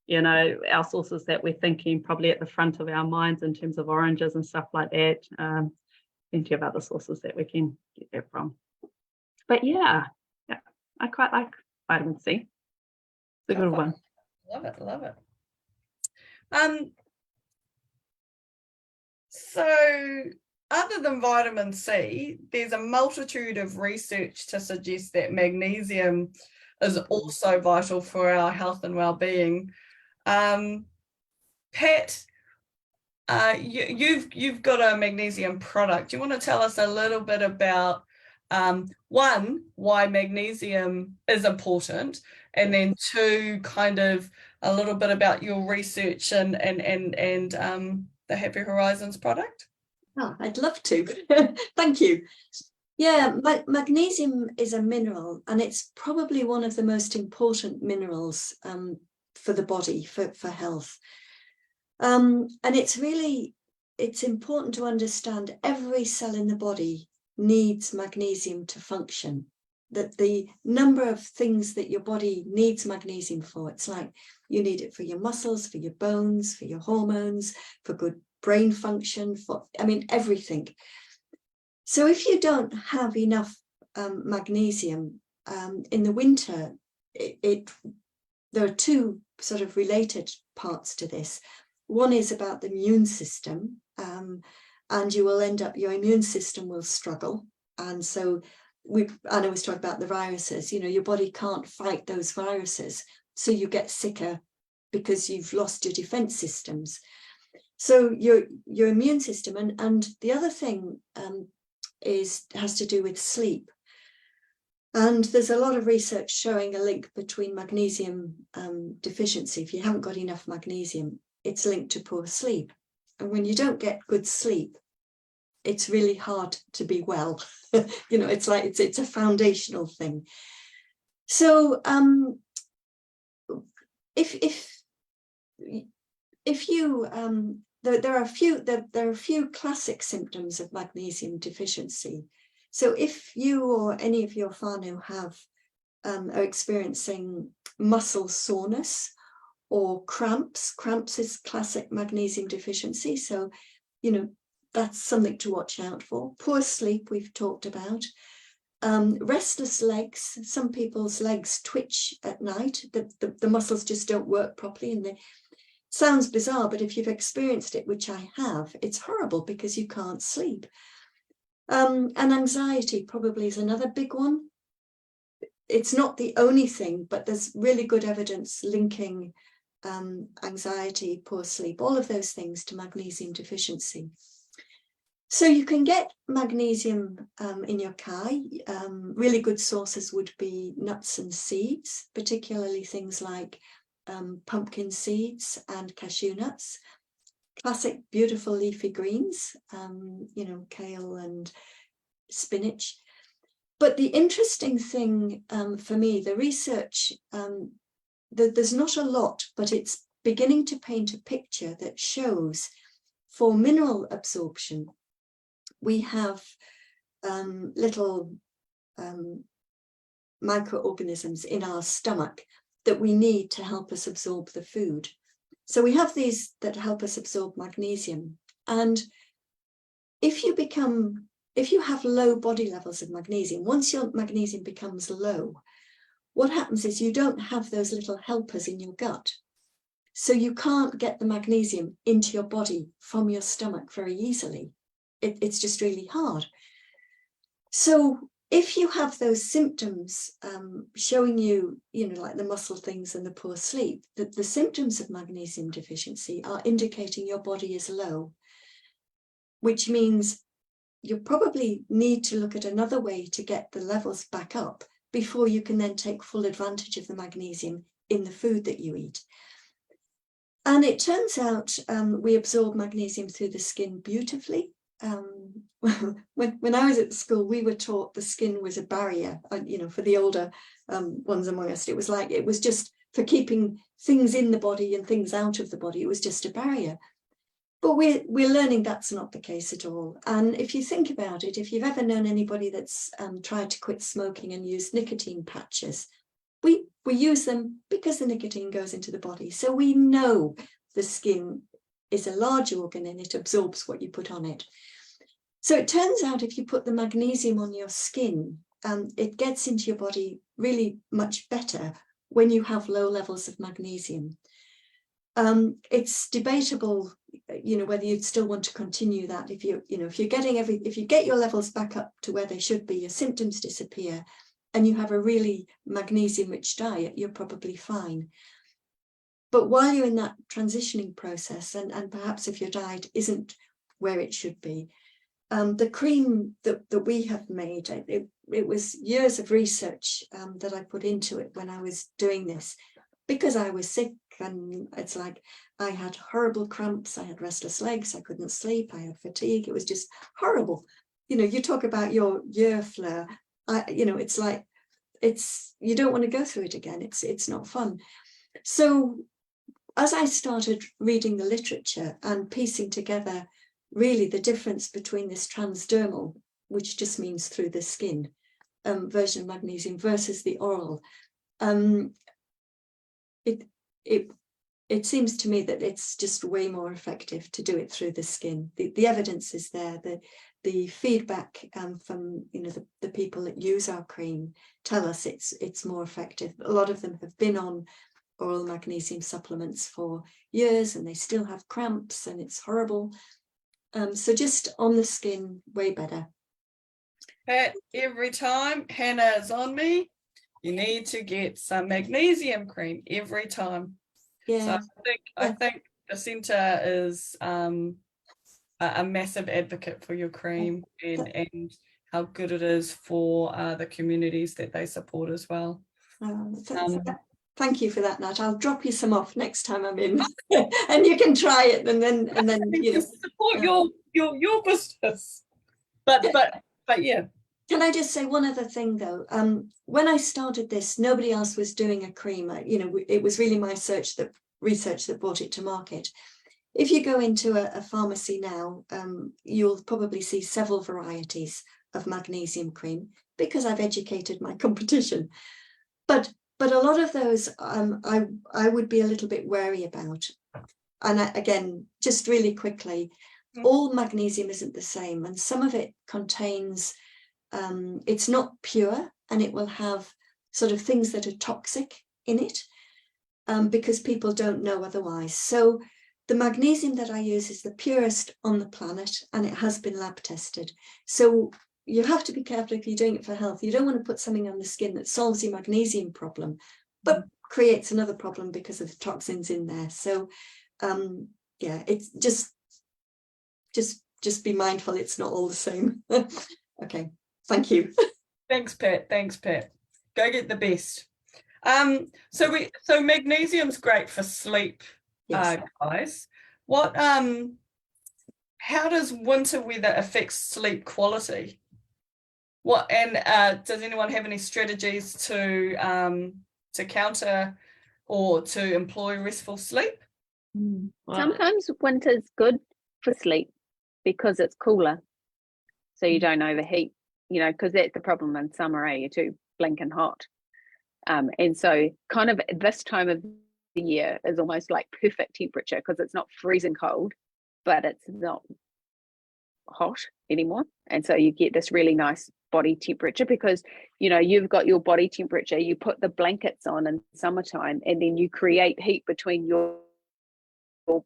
you know, our sources that we're thinking probably at the front of our minds in terms of oranges and stuff like that. Plenty of other sources that we can get that from. But yeah, I quite like vitamin C. It's a good one. Love it. So other than vitamin C, there's a multitude of research to suggest that magnesium is also vital for our health and well-being. Pat, you've got a magnesium product. Do you want to tell us a little bit about one, why magnesium is important, and then two, kind of a little bit about your research and the Happy Horizons product? Oh, I'd love to. Thank you. Yeah, magnesium is a mineral, and it's probably one of the most important minerals for the body, for health. And it's important to understand every cell in the body needs magnesium to function. That the number of things that your body needs magnesium for, it's like you need it for your muscles, for your bones, for your hormones, for good brain function, everything. So if you don't have enough magnesium in the winter, there are two sort of related parts to this. One is about the immune system, and you will end up, your immune system will struggle. And so I was talking about the viruses, you know, your body can't fight those viruses. So you get sicker because you've lost your defense systems. So your immune system, and the other thing has to do with sleep. And there's a lot of research showing a link between magnesium deficiency. If you haven't got enough magnesium, it's linked to poor sleep. And when you don't get good sleep, it's really hard to be well. You know, it's like it's a foundational thing. So if you there are a few classic symptoms of magnesium deficiency. So if you or any of your whānau are experiencing muscle soreness or cramps is classic magnesium deficiency. So, you know, that's something to watch out for. Poor sleep, we've talked about. Restless legs. Some people's legs twitch at night. The muscles just don't work properly, and sounds bizarre, but if you've experienced it, which I have, it's horrible because you can't sleep. And anxiety probably is another big one. It's not the only thing, but there's really good evidence linking anxiety, poor sleep, all of those things to magnesium deficiency. So you can get magnesium in your kai. Really good sources would be nuts and seeds, particularly things like pumpkin seeds and cashew nuts. Classic beautiful leafy greens, you know, kale and spinach. But the interesting thing for me, the research, there's not a lot, but it's beginning to paint a picture that shows for mineral absorption, we have little microorganisms in our stomach that we need to help us absorb the food. So we have these that help us absorb magnesium. And if you have low body levels of magnesium, once your magnesium becomes low, what happens is you don't have those little helpers in your gut. So you can't get the magnesium into your body from your stomach very easily. It's just really hard. So if you have those symptoms showing you, you know, like the muscle things and the poor sleep, that the symptoms of magnesium deficiency are indicating your body is low, which means you probably need to look at another way to get the levels back up before you can then take full advantage of the magnesium in the food that you eat. And it turns out we absorb magnesium through the skin beautifully. When I was at school, we were taught the skin was a barrier, you know, for the older ones among us. It was just for keeping things in the body and things out of the body. It was just a barrier. But we're learning that's not the case at all. And if you think about it, if you've ever known anybody that's tried to quit smoking and use nicotine patches, we use them because the nicotine goes into the body. So we know the skin is a large organ and it absorbs what you put on it. So it turns out if you put the magnesium on your skin, it gets into your body really much better when you have low levels of magnesium. It's debatable, you know, whether you'd still want to continue that. If you get your levels back up to where they should be, your symptoms disappear, and you have a really magnesium-rich diet, you're probably fine. But while you're in that transitioning process, and perhaps if your diet isn't where it should be, the cream that we have made, it was years of research that I put into it when I was doing this, because I was sick, and it's like I had horrible cramps, I had restless legs, I couldn't sleep, I had fatigue. It was just horrible. You know, you talk about your year flare, you know, it's like, you don't want to go through it again. It's not fun. So as I started reading the literature and piecing together really the difference between this transdermal, which just means through the skin, version of magnesium versus the oral, it seems to me that it's just way more effective to do it through the skin. The evidence is there. The feedback from, you know, the people that use our cream tell us it's more effective. A lot of them have been on oral magnesium supplements for years and they still have cramps and it's horrible. So just on the skin, way better. Pat, every time Hannah's on me, you need to get some magnesium cream every time. Yeah. So I think Jacinta is a massive advocate for your cream and how good it is for the communities that they support as well. Thank you for that, Nat. I'll drop you some off next time I'm in, and you can try it, and then you know, support your business. But yeah. Can I just say one other thing though? When I started this, nobody else was doing a cream. You know, it was really my research that brought it to market. If you go into a pharmacy now, you'll probably see several varieties of magnesium cream because I've educated my competition. But a lot of those I would be a little bit wary about. And again, just really quickly, all magnesium isn't the same, and some of it contains it's not pure, and it will have sort of things that are toxic in it, because people don't know otherwise. So the magnesium that I use is the purest on the planet, and it has been lab tested. So you have to be careful if you're doing it for health. You don't want to put something on the skin that solves your magnesium problem, but creates another problem because of the toxins in there. So yeah, it's just be mindful it's not all the same. Okay, thank you. Thanks, Pat. Thanks, Pat. Go get the best. So magnesium's great for sleep, Yes. guys. What how does winter weather affect sleep quality? What, and does anyone have any strategies to counter or to employ restful sleep? Well, Sometimes winter's good for sleep because it's cooler, so you don't overheat, you know, because that's the problem in summer, you're too blinking hot. And so kind of this time of the year is almost like perfect temperature, because it's not freezing cold, but it's not hot anymore. And so you get this really nice body temperature, because, you know, you've got your body temperature, you put the blankets on in summertime, and then you create heat between your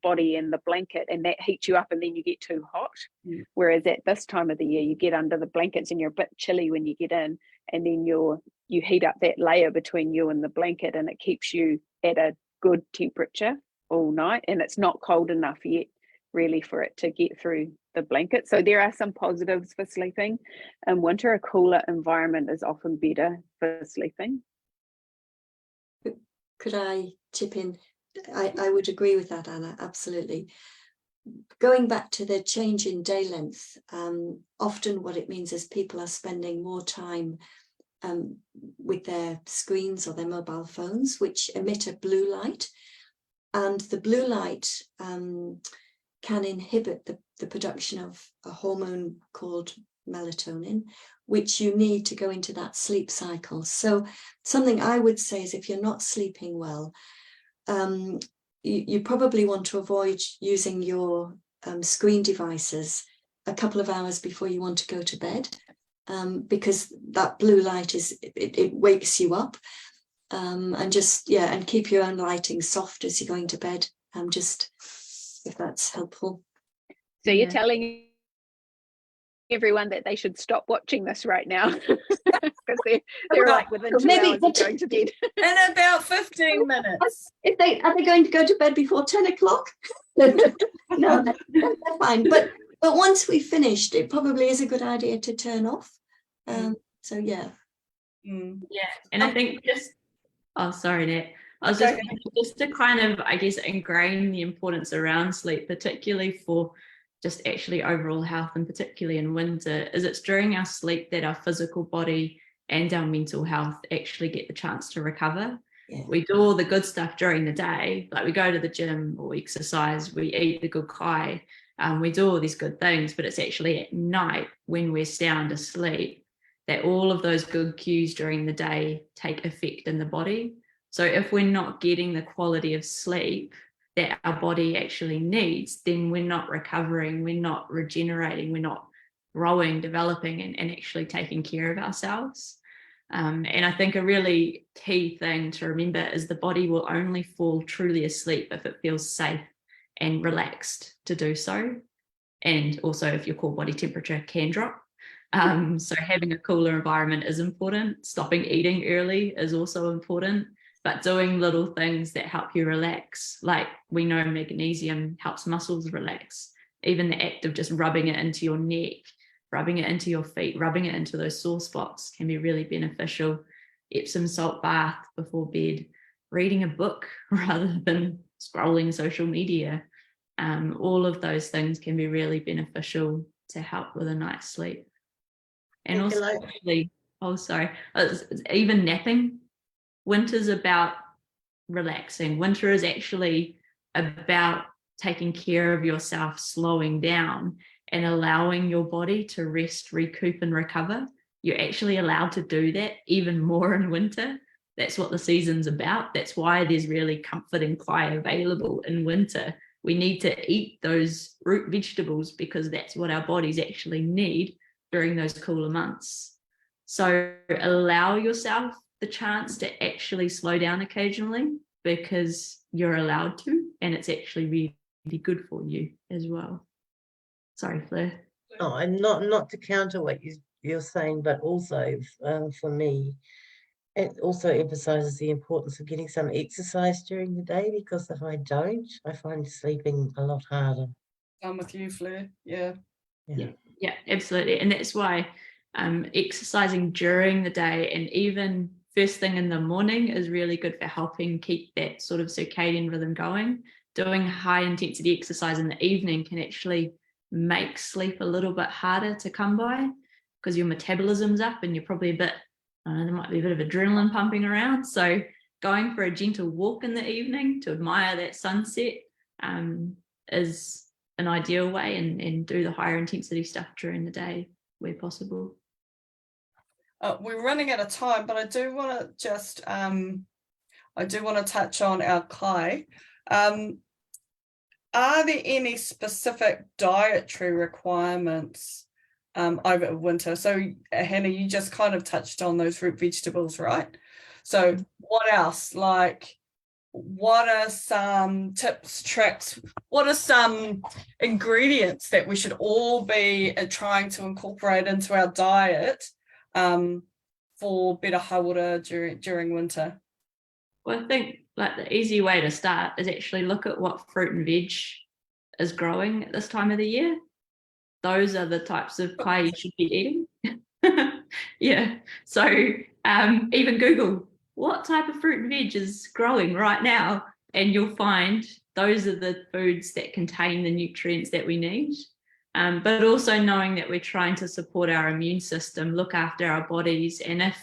body and the blanket, and that heats you up, and then you get too hot. Whereas at this time of the year, you get under the blankets and you're a bit chilly when you get in, and then you heat up that layer between you and the blanket, and it keeps you at a good temperature all night, and it's not cold enough yet really for it to get through the blanket. So there are some positives for sleeping. In winter, a cooler environment is often better for sleeping. Could I chip in? I would agree with that, Anna, absolutely. Going back to the change in day length, often what it means is people are spending more time with their screens or their mobile phones, which emit a blue light, and the blue light can inhibit the production of a hormone called melatonin, which you need to go into that sleep cycle. So something I would say is, if you're not sleeping well, you probably want to avoid using your screen devices a couple of hours before you want to go to bed, because that blue light it wakes you up, and just, yeah, and keep your own lighting soft as you're going to bed, just if that's helpful. So you're telling everyone that they should stop watching this right now, because they're like within 2 hours of going to bed. In about 15 minutes. Are they going to go to bed before 10 o'clock? No, that's fine. But once we've finished, it probably is a good idea to turn off. So yeah. Yeah, and I think sorry, Nat. I was just to kind of, I guess, ingrain the importance around sleep, particularly for just actually overall health, and particularly in winter, is it's during our sleep that our physical body and our mental health actually get the chance to recover. Yeah. We do all the good stuff during the day, like we go to the gym or we exercise, we eat the good kai, we do all these good things, but it's actually at night when we're sound asleep that all of those good cues during the day take effect in the body. So if we're not getting the quality of sleep that our body actually needs, then we're not recovering, we're not regenerating, we're not growing, developing, and actually taking care of ourselves. And I think a really key thing to remember is the body will only fall truly asleep if it feels safe and relaxed to do so. And also if your core body temperature can drop. So having a cooler environment is important. Stopping eating early is also important. But doing little things that help you relax, like we know magnesium helps muscles relax. Even the act of just rubbing it into your neck, rubbing it into your feet, rubbing it into those sore spots can be really beneficial. Epsom salt bath before bed, reading a book rather than scrolling social media. All of those things can be really beneficial to help with a night's sleep. And also, actually, even napping. Winter's about relaxing. Winter is actually about taking care of yourself, slowing down and allowing your body to rest, recoup and recover. You're actually allowed to do that even more in winter. That's what the season's about. That's why there's really comforting kai available in winter. We need to eat those root vegetables because that's what our bodies actually need during those cooler months. So allow yourself the chance to actually slow down occasionally, because you're allowed to, and it's actually really, really good for you as well. Sorry, Fleur. Oh, and not to counter what you're saying, but also for me, it also emphasizes the importance of getting some exercise during the day, because if I don't, I find sleeping a lot harder. I'm with you, Fleur. Yeah. Yeah, absolutely. And that's why exercising during the day and even first thing in the morning is really good for helping keep that sort of circadian rhythm going. Doing high intensity exercise in the evening can actually make sleep a little bit harder to come by, because your metabolism's up and you're probably a bit, there might be a bit of adrenaline pumping around. So going for a gentle walk in the evening to admire that sunset is an ideal way, and do the higher intensity stuff during the day where possible. We're running out of time, but I do want to just touch on our Kai. Are there any specific dietary requirements over winter? So Hannah, you just kind of touched on those fruit vegetables, right? So what else? Like, what are some tips, tricks? What are some ingredients that we should all be trying to incorporate into our diet for better hauora during winter? Well, I think like the easy way to start is actually look at what fruit and veg is growing at this time of the year. Those are the types of kai you should be eating. Yeah. So even Google what type of fruit and veg is growing right now, and you'll find those are the foods that contain the nutrients that we need. But also knowing that we're trying to support our immune system, look after our bodies. And if,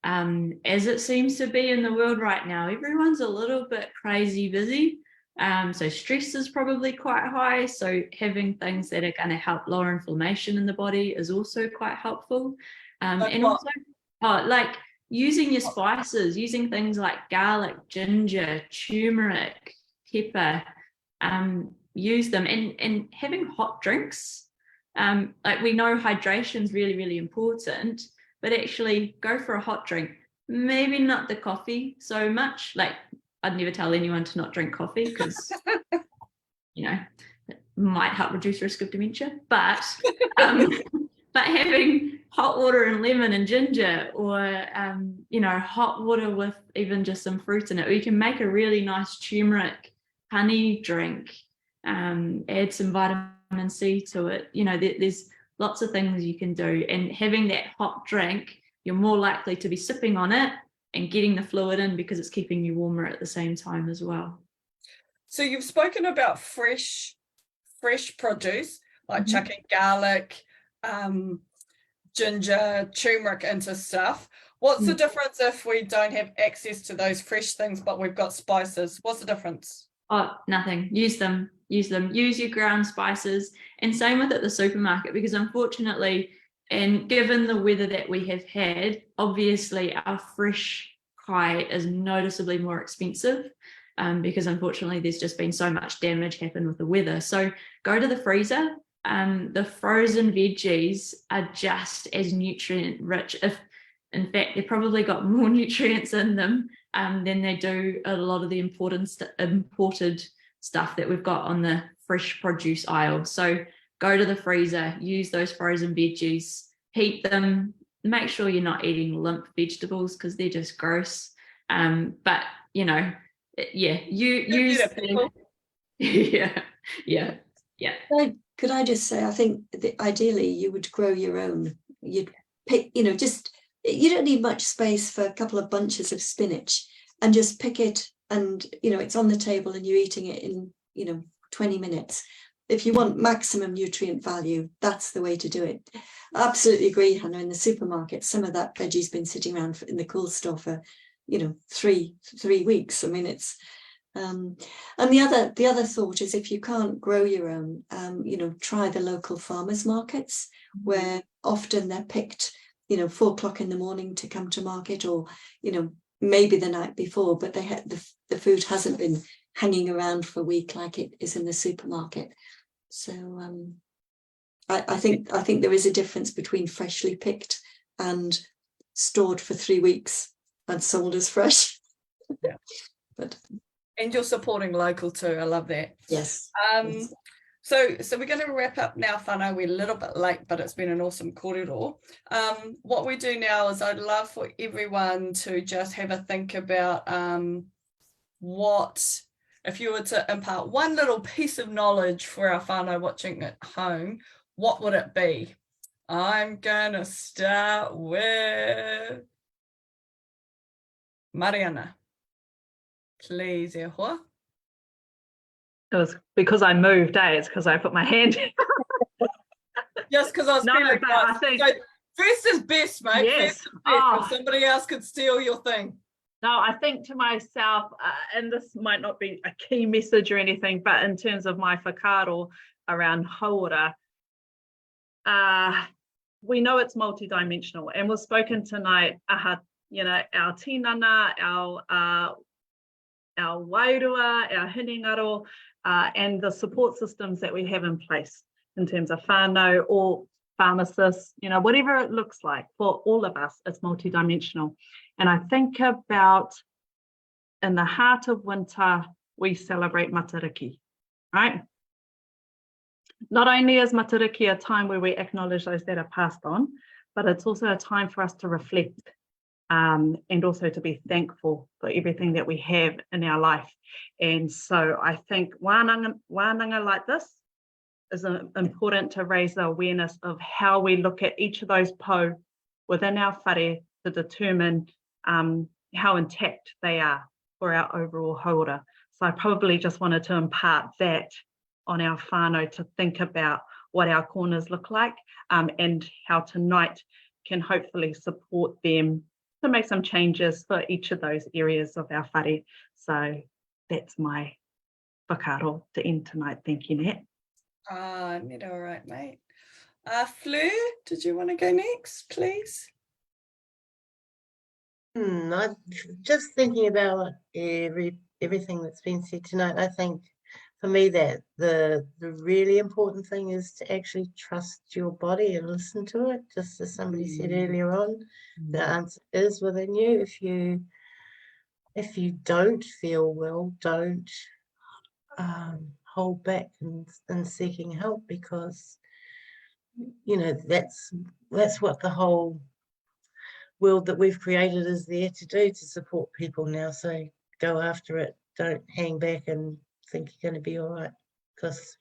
as it seems to be in the world right now, everyone's a little bit crazy busy. So stress is probably quite high. So having things that are going to help lower inflammation in the body is also quite helpful. And also, like using your spices, using things like garlic, ginger, turmeric, pepper, use them, and having hot drinks. Like we know hydration is really, really important, but actually go for a hot drink. Maybe not the coffee so much. Like I'd never tell anyone to not drink coffee, because it might help reduce risk of dementia. But but having hot water and lemon and ginger, or hot water with even just some fruit in it, or you can make a really nice turmeric honey drink. Add some vitamin C to it. There's lots of things you can do, and having that hot drink, you're more likely to be sipping on it and getting the fluid in, because it's keeping you warmer at the same time as well. So you've spoken about fresh produce, like chucking garlic, ginger, turmeric into stuff. What's the difference if we don't have access to those fresh things, but we've got spices? What's the difference? Oh, nothing. Use them. Use your ground spices, and same with at the supermarket, because unfortunately, and given the weather that we have had, obviously our fresh kai is noticeably more expensive, because unfortunately there's just been so much damage happen with the weather. So go to the freezer. The frozen veggies are just as nutrient rich. If in fact they've probably got more nutrients in them than they do a lot of the imported stuff that we've got on the fresh produce aisle. So go to the freezer, use those frozen veggies, heat them, make sure you're not eating limp vegetables, because they're just gross. But Could I just say, I think that ideally you would grow your own. You'd pick, you don't need much space for a couple of bunches of spinach, and just pick it, and it's on the table and you're eating it in 20 minutes. If you want maximum nutrient value, that's the way to do it. I absolutely agree, Hannah. In the supermarket, some of that veggie's been sitting around in the cool store for 3 weeks. I mean, it's and the other thought is, if you can't grow your own, try the local farmers markets, where often they're picked 4 o'clock in the morning to come to market, or maybe the night before, but they had the food hasn't been hanging around for a week like it is in the supermarket. So I think there is a difference between freshly picked and stored for 3 weeks and sold as fresh. Yeah. But And you're supporting local too. I love that. yes. Yes. So we're going to wrap up now, whānau. We're a little bit late, but it's been an awesome kōrero. What we do now is I'd love for everyone to just have a think about what, if you were to impart one little piece of knowledge for our whānau watching at home, what would it be? I'm going to start with Mariana. Please, e hoa. It was because I moved, it's because I put my hand in. Just because I was No, feeling but right. I think- So first is best, mate. Yes. First is best. Oh. If somebody else could steal your thing. No, I think to myself, and this might not be a key message or anything, but in terms of my whakaaro around hauora, we know it's multidimensional, and we've spoken tonight, you know, our tinana, our wairua, our hinengaro, and the support systems that we have in place in terms of whānau or pharmacists, you know, whatever it looks like for all of us, it's multidimensional. And I think about in the heart of winter, we celebrate Matariki, right? Not only is Matariki a time where we acknowledge those that are passed on, but it's also a time for us to reflect and also to be thankful for everything that we have in our life. And so I think wānanga like this is important to raise the awareness of how we look at each of those po within our whare to determine how intact they are for our overall hauora. So I probably just wanted to impart that on our whānau to think about what our corners look like and how tonight can hopefully support them to make some changes for each of those areas of our whare. So that's my whakaaro to end tonight. Thank you, Nat. Nita, all right, mate. Fleur, did you want to go next, please? I'm just thinking about everything that's been said tonight. I think for me that the really important thing is to actually trust your body and listen to it. Just as somebody said earlier on, the answer is within you. If you don't feel well, don't hold back in seeking help, because you know that's what the whole world that we've created is there to do, to support people now. So go after it. Don't hang back and think you're going to be all right, because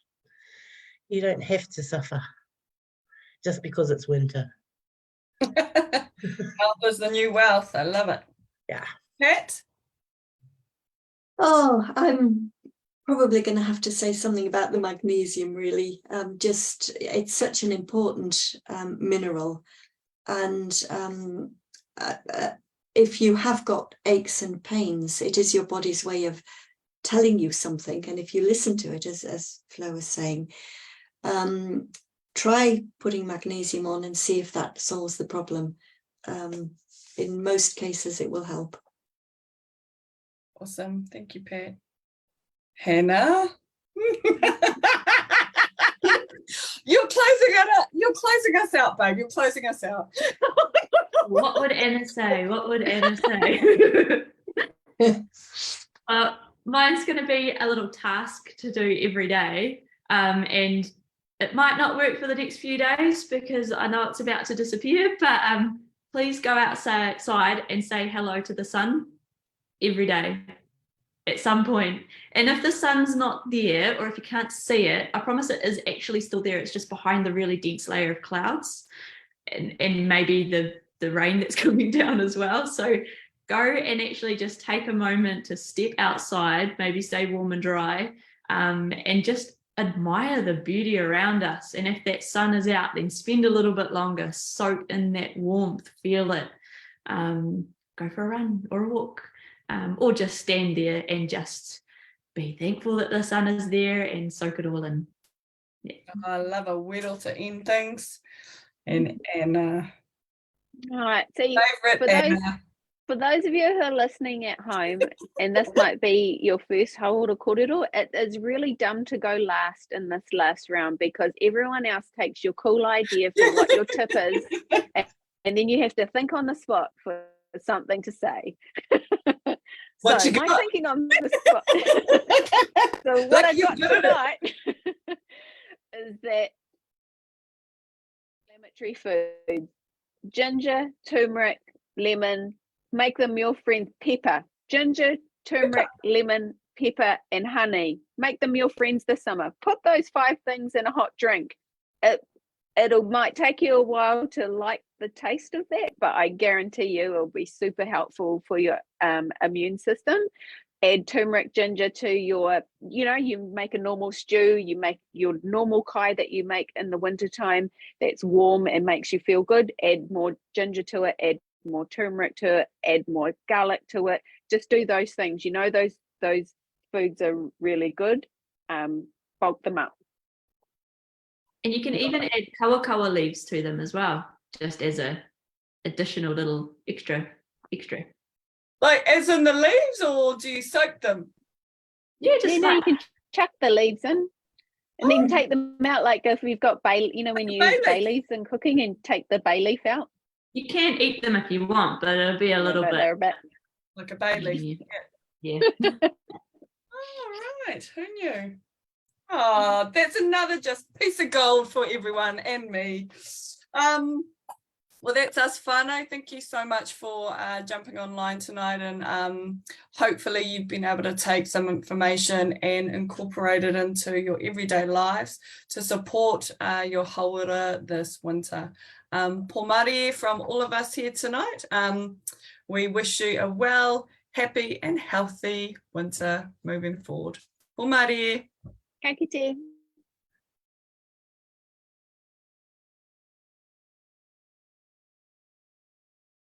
you don't have to suffer just because it's winter. Health is the new wealth. I love it. Yeah. Pat? Oh, I'm probably going to have to say something about the magnesium, really. It's such an important mineral. And if you have got aches and pains, it is your body's way of telling you something. And if you listen to it, as Flo was saying, try putting magnesium on and see if that solves the problem. In most cases, it will help. Awesome. Thank you, Pat. Hannah? You're closing us out, babe. You're closing us out. What would Anna say? What would Anna say? Mine's going to be a little task to do every day. And it might not work for the next few days because I know it's about to disappear, but please go outside and say hello to the sun every day at some point. And if the sun's not there, or if you can't see it, I promise it is actually still there. It's just behind the really dense layer of clouds and maybe the rain that's coming down as well. So go and actually just take a moment to step outside, maybe stay warm and dry, and just admire the beauty around us. And if that sun is out, then spend a little bit longer, soak in that warmth, feel it, go for a run or a walk, or just stand there and just be thankful that the sun is there and soak it all in. Yeah. I love a whittle to end things. And All right. So favorite for those of you who are listening at home, and this might be your first hauora kōrero, it is really dumb to go last in this last round because everyone else takes your cool idea for what your tip is and then you have to think on the spot for something to say. What So you my got? thinking on the spot. So what Like I you got did it. tonight is that inflammatory foods: ginger, turmeric, lemon. Make them your friends. Pepper, ginger, turmeric, lemon, pepper, and honey. Make them your friends this summer. Put those 5 things in a hot drink. It'll might take you a while to like the taste of that, but I guarantee you it'll be super helpful for your immune system. Add turmeric, ginger to your, you make a normal stew, you make your normal kai that you make in the wintertime that's warm and makes you feel good. Add more ginger to it, add more turmeric to it, add more garlic to it. Just do those things. Those foods are really good. Bulk them up. And you can even add kawa leaves to them as well, just as a additional little extra. Like as in the leaves, or do you soak them? Yeah, just You like can chuck the leaves in and then take them out. Like if we've got bay, when you use bay leaves in cooking, and take the bay leaf out. you can eat them if you want, but it'll be a little but bit. they're a bit. Like a bay leaf. Yeah. All right, who knew? Oh, that's another just piece of gold for everyone and me. Well, that's us, whānau. Thank you so much for jumping online tonight, and hopefully you've been able to take some information and incorporate it into your everyday lives to support your hauora this winter. Pō from all of us here tonight. We wish you a well, happy and healthy winter moving forward. Pō. Ka kite.